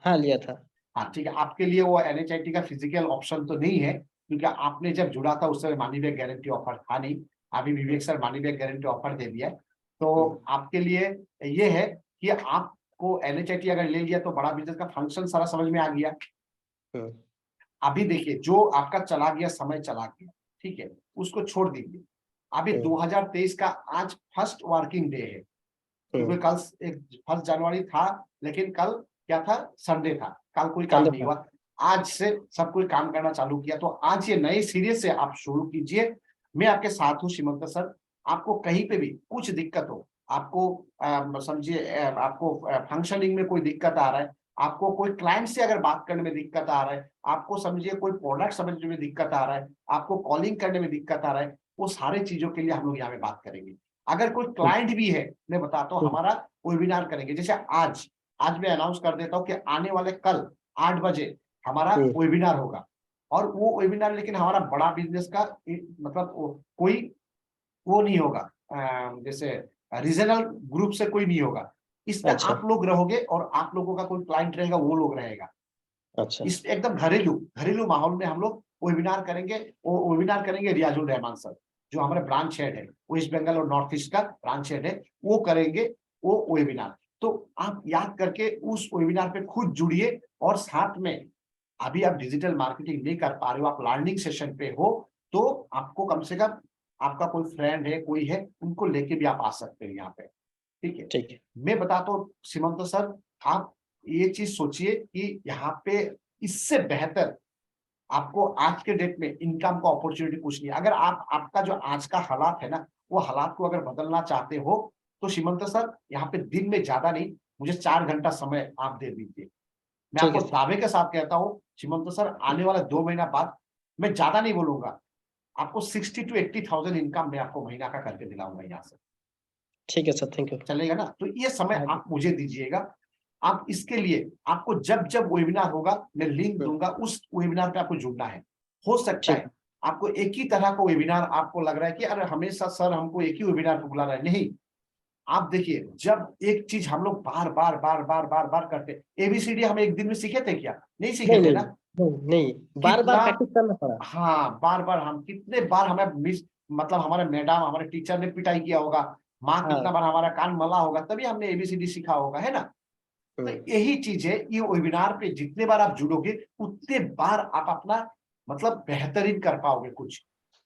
हाँ, लिया था। हाँ ठीक है, आपके लिए वो NHIT का फिजिकल ऑप्शन तो नहीं है, क्योंकि आपने जब जुड़ा था उस समय मनी बैक गारंटी ऑफर था नहीं। अभी Vivek sir money back guarantee offer दे दिया है। तो आपके लिए ये है कि आपको NHIT अगर ले लिया तो बड़ा बिजनेस का फंक्शन सारा समझ में आ गया। हम्म, अभी देखिए, जो आपका चला गया समय चला गया, ठीक है, उसको छोड़ दीजिए। अभी हम्म, 2023 का आज फर्स्ट वर्किंग डे है, क्योंकि कल 1 जनवरी था, लेकिन कल क्या था, संडे था, कल कोई काम संडे नहीं था। हुआ। आज से सब कोई काम करना चालू किया, तो आज ये नए सिरे से आप शुरू कीजिए। मैं आपके साथ हूँ सीमंत सर। आपको कहीं पे भी कुछ दिक्कत हो, आपको समझिए आपको फंक्शनिंग में कोई दिक्कत आ रहा है, आपको कोई क्लाइंट से अगर बात करने में दिक्कत आ रहा है, आपको समझिए कोई प्रोडक्ट समझने में दिक्कत आ रहा है, आपको कॉलिंग करने में दिक्कत आ रहा है, वो सारे चीजों के लिए हम लोग यहाँ पे बात करेंगे। अगर कोई क्लाइंट भी है, मैं बताता हूँ, हमारा वेबिनार करेंगे। जैसे आज मैं अनाउंस कर देता हूँ कि आने वाले कल 8 बजे हमारा वेबिनार होगा। और वो वेबिनार लेकिन हमारा बड़ा बिजनेस का मतलब कोई वो नहीं होगा, जैसे रीजनल ग्रुप से कोई नहीं होगा। इसमें अच्छा। आप लोग रहोगे और आप लोगों का कोई क्लाइंट रहेगा, वो लोग रहेगा। अच्छा। इस एकदम घरेलू घरेलू माहौल में हम लोग वेबिनार करेंगे। वो वेबिनार करेंगे रियाजुल रहमान सर, जो हमारे ब्रांच हेड है, वेस्ट बंगाल और नॉर्थ ईस्ट का ब्रांच हेड है, वो करेंगे वो वेबिनार। तो आप याद करके उस वेबिनार पे खुद जुड़िए। और साथ में अभी आप डिजिटल मार्केटिंग नहीं कर पा रहे हो, आप लर्निंग सेशन पे हो, तो आपको कम से कम आपका कोई फ्रेंड है, कोई है, उनको लेके भी आप आ सकते हैं यहाँ पे, ठीक है। ठीक है। मैं बताता हूँ सीमंत सर, आप ये चीज सोचिए कि यहाँ पे इससे बेहतर आपको आज के डेट में इनकम का अपॉर्चुनिटी कुछ नहीं। अगर आप आपका जो आज का हालात है ना, वो हालात को अगर बदलना चाहते हो, तो सीमंत सर यहाँ पे दिन में ज्यादा नहीं, मुझे 4 घंटा समय आप दे दीजिए। मैं ठीक आपको है सर। दावे के साथ कहता हूँ सीमंत सर, आने वाला 2 महीना बाद, मैं ज्यादा नहीं बोलूंगा, आपको 60 to 80,000 इनकम मैं आपको महीना का करके दिलाऊंगा यहाँ से। ठीक है सर, थैंक यू। चलेगा ना। तो ये समय हाँ। आप मुझे दीजिएगा। आप इसके लिए आपको जब जब वेबिनार होगा मैं लिंक दूंगा, उस वेबिनार पे आपको जुड़ना है। हो सकता ठीक। है आपको एक ही तरह का वेबिनार आपको लग रहा है कि अरे हमेशा सर हमको एक ही वेबिनार पे बुला रहा है, नहीं। आप देखिए, जब एक चीज हम लोग बार बार बार बार बार बार करते, ABCD हम एक दिन में सीखे थे क्या, नहीं सीखे नहीं थे नहीं ना। नहीं नहीं, बार बार कितना, प्रैक्टिस करना पड़ा। हाँ बार बार, हम कितने बार हमें मिस, मतलब हमारे मैडम हमारे टीचर ने पिटाई किया होगा, माँ कितना हाँ। बार हमारा कान मला होगा, तभी हमने ABCD सीखा होगा, है ना। तो हम्म, यही चीज है, ये वेबिनार पे जितने बार आप जुड़ोगे उतने बार आप अपना मतलब बेहतरीन कर पाओगे कुछ।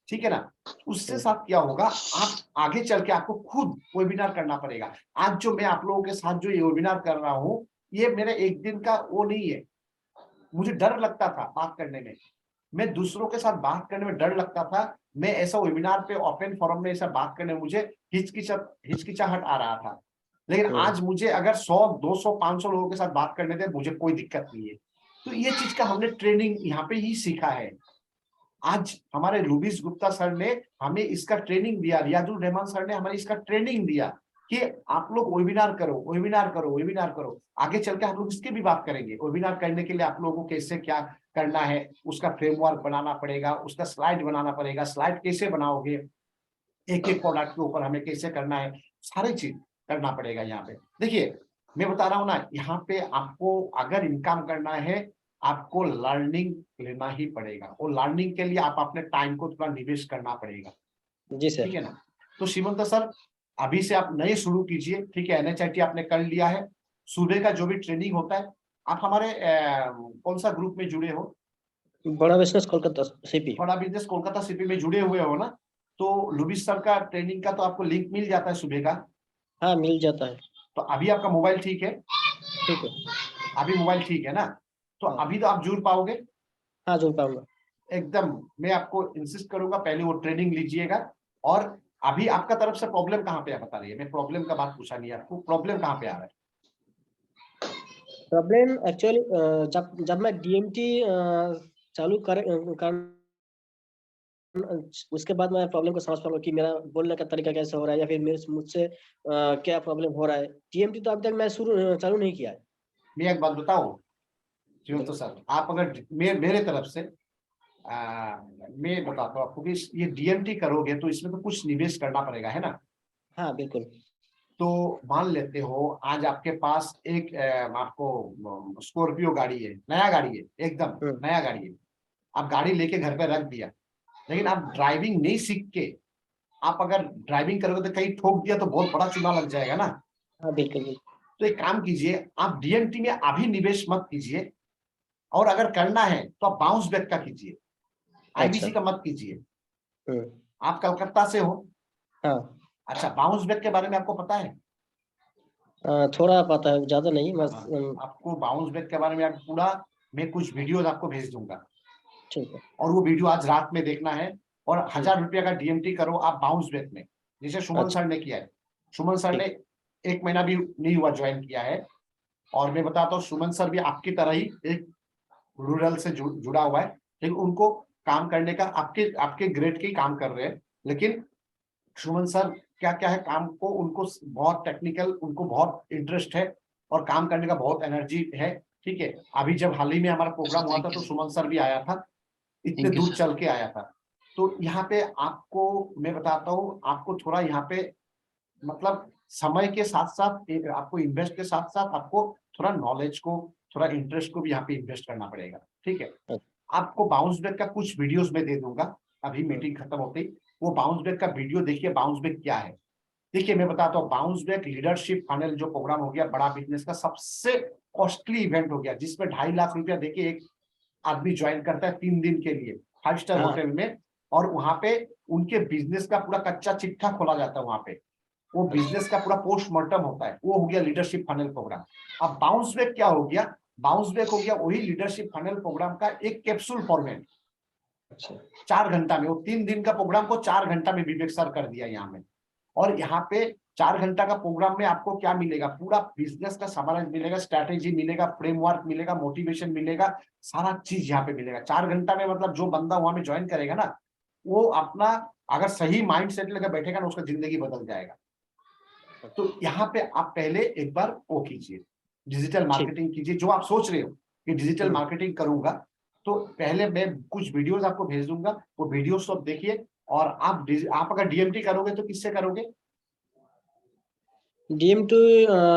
ठीक है ना। उससे साथ क्या होगा, आप आगे चल के आपको खुद वेबिनार करना पड़ेगा। आज जो मैं आप लोगों के साथ जो ये वेबिनार कर रहा हूँ, ये मेरा एक दिन का वो नहीं है। मुझे डर लगता था बात करने में, मैं दूसरों के साथ बात करने में डर लगता था। मैं ऐसा वेबिनार पे ओपन फोरम में ऐसा बात करने में मुझे हिचकिचाहट आ रहा था। लेकिन आज मुझे अगर 100, 200, 500 लोगों के साथ बात करने दे, मुझे कोई दिक्कत नहीं है। तो ये चीज का हमने ट्रेनिंग यहाँ पे ही सीखा है। आज हमारे लुबिस गुप्ता सर ने हमें इसका ट्रेनिंग दिया, रियाजुल रहमान सर ने हमें इसका ट्रेनिंग दिया कि आप लोग वेबिनार करो, वेबिनार करो, वेबिनार करो। आगे चल के हम लोग इसकी भी बात करेंगे। वेबिनार करने के लिए आप लोगों को कैसे क्या करना है, उसका फ्रेमवर्क बनाना पड़ेगा, उसका स्लाइड बनाना पड़ेगा। स्लाइड कैसे बनाओगे, एक एक प्रोडक्ट के ऊपर हमें कैसे करना है, सारी चीज करना पड़ेगा। यहाँ पे देखिए, मैं बता रहा हूँ ना, यहाँ पे आपको अगर इनकम करना है, आपको लर्निंग लेना ही पड़ेगा। और लर्निंग के लिए आप अपने टाइम को थोड़ा निवेश करना पड़ेगा। जी सर। ठीक है ना। तो श्रीमंत सर, अभी से आप नए शुरू कीजिए। ठीक है, NHIT आपने कर लिया है, सुबह का जो भी ट्रेनिंग होता है। आप हमारे कौन सा ग्रुप में जुड़े हो? बड़ा बिजनेस कोलकाता सीपी। बड़ा बिजनेस कोलकाता सीपी में जुड़े हुए हो ना। तो लुबिस सर का ट्रेनिंग का तो आपको लिंक मिल जाता है सुबह का। हाँ मिल जाता है। तो अभी आपका मोबाइल ठीक है? ठीक है। अभी मोबाइल ठीक है ना? तो हाँ। अभी तो आप जुड़ पाओगे हाँ जुड़ पाऊंगा। एकदम। मैं आपको इंसिस्ट करूंगा, पहले वो ट्रेनिंग लीजिएगा। और अभी आपका तरफ से प्रॉब्लम कहाँ पे है बता रही है? मैं प्रॉब्लम का बात पूछा नहीं आपको, प्रॉब्लम कहाँ पे आ रहा है? प्रॉब्लम एक्चुअली जब जब मैं DMT चालू कर उसके बाद मैं प्रॉब्लम को समझ पा रहा हूँ कि मेरा बोलने का तरीका कैसे हो रहा है, या फिर मुझसे क्या प्रॉब्लम हो रहा है। DMT तो अभी तक मैं चालू नहीं किया है। मैं एक बात बताऊं जीवन, तो सर आप अगर मेरे तरफ से मैं बताता हूँ आपको कि ये DMT करोगे तो इसमें तो कुछ निवेश करना पड़ेगा, है ना। हाँ बिल्कुल। तो मान लेते हो आज आपके पास एक आपको स्कॉर्पियो गाड़ी है, नया गाड़ी है, एकदम नया गाड़ी है। आप गाड़ी लेके घर पे रख दिया, लेकिन आप ड्राइविंग नहीं सीख के आप अगर ड्राइविंग करोगे तो कहीं ठोक दिया तो बहुत बड़ा चूना लग जाएगा ना। हाँ बिल्कुल बिल्कुल। तो एक काम कीजिए, आप DMT में अभी निवेश मत कीजिए। और अगर करना है तो आप बाउंस बैक का कीजिए, अच्छा। IBC का मत कीजिए। हम्म। आप कलकत्ता से हो? हाँ। अच्छा, बाउंस बैक के बारे में आपको पता है? थोड़ा पता है, ज्यादा नहीं बस। आपको बाउंस बैक के बारे में आप पूरा, मैं कुछ वीडियोस आपको भेज दूंगा। ठीक है। और वो वीडियो आज रात में देखना है। और 1000 रुपया का DMT करो आप बाउंस बैक में, जैसे सुमन अच्छा। सर ने किया है। सुमन सर ने ठीक। 1 महीना भी नहीं हुआ ज्वाइन किया है। और मैं बताता हूँ, सुमन सर भी आपकी तरह ही एक रूरल से जुड़ा हुआ है, लेकिन उनको काम करने का आपके आपके ग्रेड के काम कर रहे हैं। लेकिन सुमन सर क्या क्या है काम को, उनको बहुत टेक्निकल, उनको बहुत इंटरेस्ट है और काम करने का बहुत एनर्जी है। ठीक है, अभी जब हाल ही में हमारा प्रोग्राम हुआ था तो सुमन सर भी आया था, इतने Thank you, दूर sir. चल के आया था। तो यहाँ पे आपको मैं बताता हूँ, आपको थोड़ा यहाँ पे मतलब समय के साथ साथ आपको इन्वेस्ट के साथ साथ आपको थोड़ा नॉलेज को, थोड़ा इंटरेस्ट को भी यहाँ पे इन्वेस्ट करना पड़ेगा। ठीक है, आपको बाउंस बैक का कुछ वीडियोस में दे दूंगा अभी मीटिंग खत्म होते ही। वो बाउंस बैक का वीडियो देखिए, बाउंस बैक क्या है। देखिए मैं बताता हूँ, बाउंस बैक लीडरशिप फनल जो प्रोग्राम हो गया, बड़ा बिजनेस का सबसे कॉस्टली इवेंट हो गया, जिसमें 2.5 लाख रुपया देखिए एक आदमी ज्वाइन करता है 3 दिन के लिए 5 स्टार हाँ। होटल में। और वहां पे उनके बिजनेस का पूरा कच्चा चिट्ठा खोला जाता है वहां पे। वो बिजनेस का पूरा पोस्टमार्टम होता है। वो हो गया लीडरशिप फनल प्रोग्राम। अब बाउंस बैक क्या हो गया? बाउंस बैक हो गया वही लीडरशिप फनल प्रोग्राम का एक कैप्सूल फॉर्मेट। अच्छा। 4 घंटा में, वो 3 दिन का प्रोग्राम को 4 घंटा में विवेक सर कर दिया यहाँ में। और यहाँ पे 4 घंटा का प्रोग्राम में आपको क्या मिलेगा? पूरा बिजनेस का सामान मिलेगा, स्ट्रैटेजी मिलेगा, फ्रेमवर्क मिलेगा, मोटिवेशन मिलेगा, सारा चीज यहाँ पे मिलेगा 4 घंटा में। मतलब जो बंदा वहां में ज्वाइन करेगा ना, वो अपना अगर सही माइंड सेट लेकर बैठेगा ना, उसका जिंदगी बदल जाएगा। तो यहाँ पे आप पहले एक बार वो कीजिए, डिजिटल मार्केटिंग कीजिए। जो आप सोच रहे हो कि डिजिटल मार्केटिंग करूंगा, तो पहले मैं कुछ वीडियोस आपको भेज दूंगा, वो वीडियोस आप देखिए। और आप अगर DMT करोगे तो किससे करोगे? DMT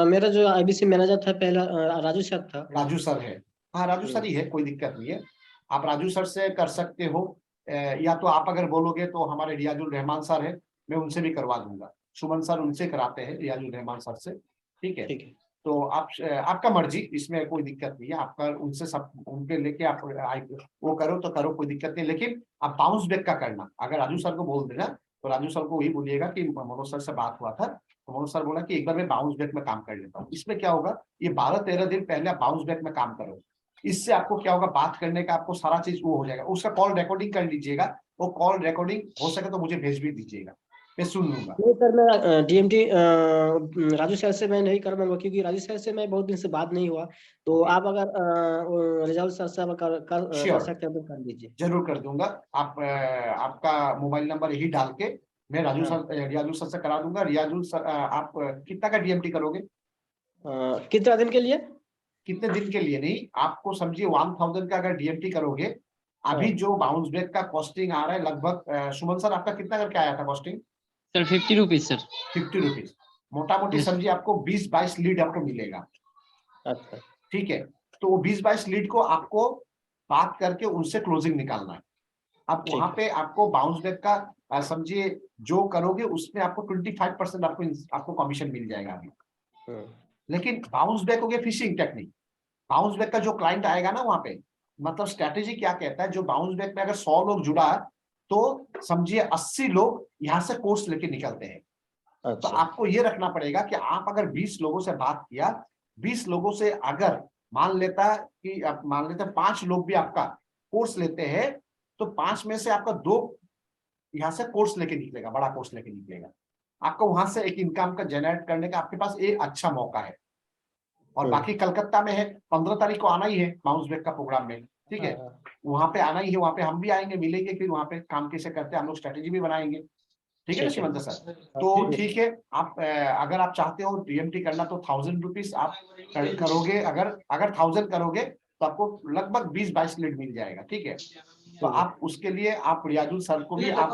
मेरा जो IBC मैनेजर था पहला राजू सर था। राजू सर है, हाँ राजू सर ही है, कोई दिक्कत नहीं है। आप राजू सर से कर सकते हो। या तो आप अगर बोलोगे तो हमारे रियाजुल रहमान सर है, मैं उनसे भी करवा दूंगा। सुमन सर उनसे कराते हैं, रियाजुल रहमान सर से। ठीक है, ठीक है। तो आप आपका मर्जी, इसमें कोई दिक्कत नहीं है। आपका उनसे सब उनके लेके आप वो करो तो करो, कोई दिक्कत नहीं। लेकिन आप बाउंस बैक का करना। अगर राजू सर को बोल देना तो राजू सर को वही बोलिएगा कि मनोज सर से बात हुआ था, तो मनोज सर बोला कि एक बार मैं बाउंस बैक में काम कर लेता हूँ। इसमें क्या होगा, ये 12-13 दिन पहले आप बाउंस बैक में काम करो, इससे आपको क्या होगा, बात करने का आपको सारा चीज वो हो जाएगा। उसका कॉल रिकॉर्डिंग कर लीजिएगा, वो कॉल रिकॉर्डिंग हो सके तो मुझे भेज भी दीजिएगा, मैं सुन लूंगा। नहीं सर, मैं डीएमटी राजू सर से मैं नहीं कर पाऊंगा, क्योंकि राजू सर से मैं बहुत दिन से बात नहीं हुआ। तो Okay. आप अगर रिजल्ट सर से कर Sure. सकते हैं तो कर लीजिए। जरूर कर दूंगा। आप आपका मोबाइल नंबर यही डाल के मैं राजू हाँ। सर रियाजू सर से करा दूंगा। रियाजू सर आप कितना का डीएमटी करोगे? कितना दिन के लिए? कितने दिन के लिए नहीं, आपको समझिए 1000 का अगर डीएमटी करोगे, अभी हाँ। जो बाउंस बैक का कॉस्टिंग आ रहा है लगभग, सुमन सर आपका कितना करके आया था costing? Sir 50 rupees sir. 50 rupees. मोटा मोटी Yes. समझिए आपको 20-22 लीड आपको मिलेगा। अच्छा। ठीक है, तो वो 20-22 लीड को आपको बात करके उनसे क्लोजिंग निकालना है। अब ठीक वहां है। पे आपको बाउंस बैक का समझिए जो करोगे उसमें आपको 25% आपको कमीशन मिल जाएगा अभी। हाँ। लेकिन बाउंस बैक हो गया फिशिंग टेक्निक। बाउंस बैक का जो क्लाइंट आएगा ना वहां पे, मतलब स्ट्रेटेजी क्या कहता है, जो बाउंस बैक में अगर 100 लोग जुड़ा तो समझिए 80 लोग यहाँ से कोर्स लेके निकलते हैं। तो अच्छा। आपको ये रखना पड़ेगा कि आप अगर 20 लोगों से बात किया, 20 लोगों से अगर मान लेता कि आप मान लेते 5 लोग भी आपका कोर्स लेते हैं, तो 5 में से आपका 2 यहाँ से कोर्स लेके निकलेगा, बड़ा कोर्स लेके निकलेगा। आपको वहां से एक इनकम का जनरेट करने का आपके पास एक अच्छा मौका है। और बाकी कलकत्ता में है, 15 तारीख को आना ही है बाउंस बैक का प्रोग्राम में। ठीक है, हाँ। वहां पे आना ही है, वहां पे हम भी आएंगे, मिलेंगे, फिर वहां पे काम कैसे करते हैं हम लोग स्ट्रेटेजी भी बनाएंगे। ठीक है ना ठीक है। सीमंत सर? तो ठीक है, आप अगर आप चाहते हो डीएमटी करना तो 1000 रुपीज आप करोगे। अगर 1000 करोगे तो आपको लगभग 20-22 लीड मिल जाएगा। ठीक है, तो आप उसके लिए आप रियाजुल सर को भी आप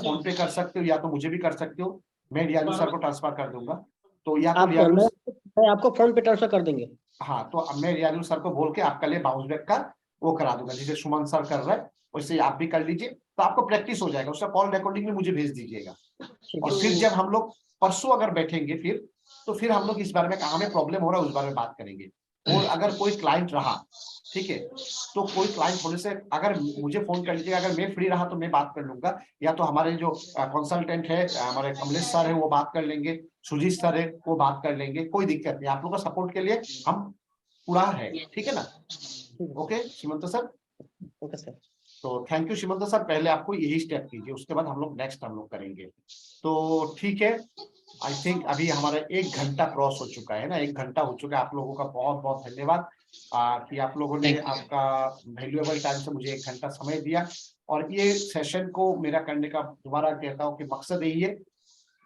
फोन पे कर सकते हो, या तो मुझे भी कर सकते हो, मैं रियाजुल सर को ट्रांसफर कर दूंगा। तो या तो रियाजुल, मैं आपको फोन पे ट्रांसफर कर देंगे। हाँ, तो अब मैं रियाजुल सर को बोल के आपके लिए बाउंस बैक का वो करा दूंगा, जैसे सुमन सर कर रहे हैं वैसे आप भी कर लीजिए, तो आपको प्रैक्टिस हो जाएगा। उसका कॉल रिकॉर्डिंग भी मुझे भेज दीजिएगा। और फिर जब हम लोग परसों अगर बैठेंगे फिर, तो फिर हम लोग इस बारे में कहाँ में प्रॉब्लम हो रहा है उस बारे में बात करेंगे। और अगर कोई क्लाइंट रहा, ठीक है, तो कोई क्लाइंट होने से अगर मुझे फोन कर लीजिएगा, अगर मैं फ्री रहा तो मैं बात कर लूंगा, या तो हमारे जो कंसल्टेंट है हमारे कमलेश सर है वो बात कर लेंगे, सुजीत सर है वो बात कर लेंगे, कोई दिक्कत नहीं। आप लोगों का सपोर्ट के लिए हम पूरा है। ठीक है ना? Okay Seemant sir? Okay sir. तो थैंक यू सीमंत सर, पहले आपको यही स्टेप कीजिए, उसके बाद हम लोग नेक्स्ट हम लोग करेंगे। तो ठीक है, आई थिंक अभी हमारा 1 घंटा क्रॉस हो चुका है ना, 1 घंटा हो चुका है। आप लोगों का बहुत बहुत धन्यवाद कि आप लोगों ने आपका वैल्यूएबल टाइम से मुझे 1 घंटा समय दिया। और ये सेशन को मेरा करने का दोबारा कहता हूँ कि मकसद यही है,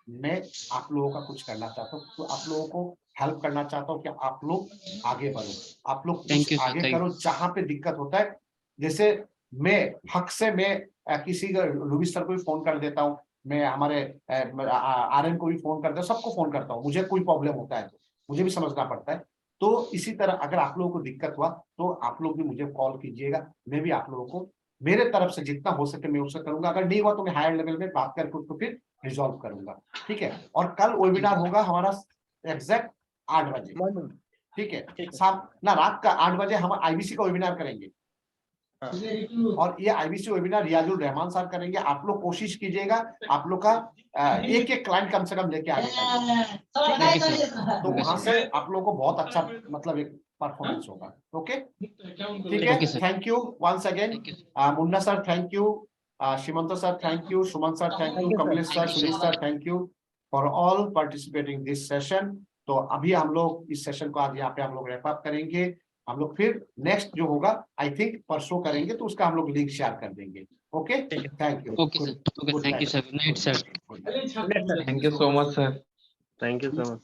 मैं आप लोगों का कुछ करना चाहता हूँ, तो आप लोगों को हेल्प करना चाहता हूँ कि आप लोग आगे बढ़ो, आप लोग Thank कुछ you, sir. आगे Thank करो जहां पे दिक्कत होता है। जैसे मैं हक से मैं किसी रूबी सर को भी फोन कर देता हूँ, मैं हमारे आरएन को भी फोन करता हूँ, सबको फोन करता हूँ, मुझे कोई प्रॉब्लम होता है तो मुझे भी समझना पड़ता है। तो इसी तरह अगर आप लोगों को दिक्कत हुआ तो आप लोग भी मुझे कॉल कीजिएगा, मैं भी आप लोगों को मेरे तरफ से जितना हो सके मैं उससे करूंगा। अगर नहीं हुआ तो मैं हायर लेवल में बात करके उसको फिर रिजॉल्व करूंगा। ठीक है, और कल वेबिनार होगा हमारा एग्जैक्ट 8 बजे। ठीक है, शाम ना रात का 8 बजे हम आईबीसी का वेबिनार करेंगे। और ये आईबीसी वेबिनार रियाजुल रहमान साहब करेंगे। आप लोग कोशिश कीजिएगा आप लोग का एक क्लाइंट कम से कम लेके आने का, तो वहां से आप लोगों को बहुत अच्छा मतलब एक परफॉर्मेंस होगा। ओके ठीक है, thank you once again. Munna sir thank you, Seemant sir thank you, Suman sir thank you, Kamlesh sir, Sujeet sir thank you for all participating this session. तो अभी हम लोग इस सेशन को आज यहाँ पे हम लोग रैप अप करेंगे। हम लोग फिर नेक्स्ट जो होगा आई थिंक परसों करेंगे, तो उसका हम लोग लिंक शेयर कर देंगे। Okay thank you. Okay, sir. Okay, thank you, sir. Good night, sir. Thank you so much, sir. Thank you so much.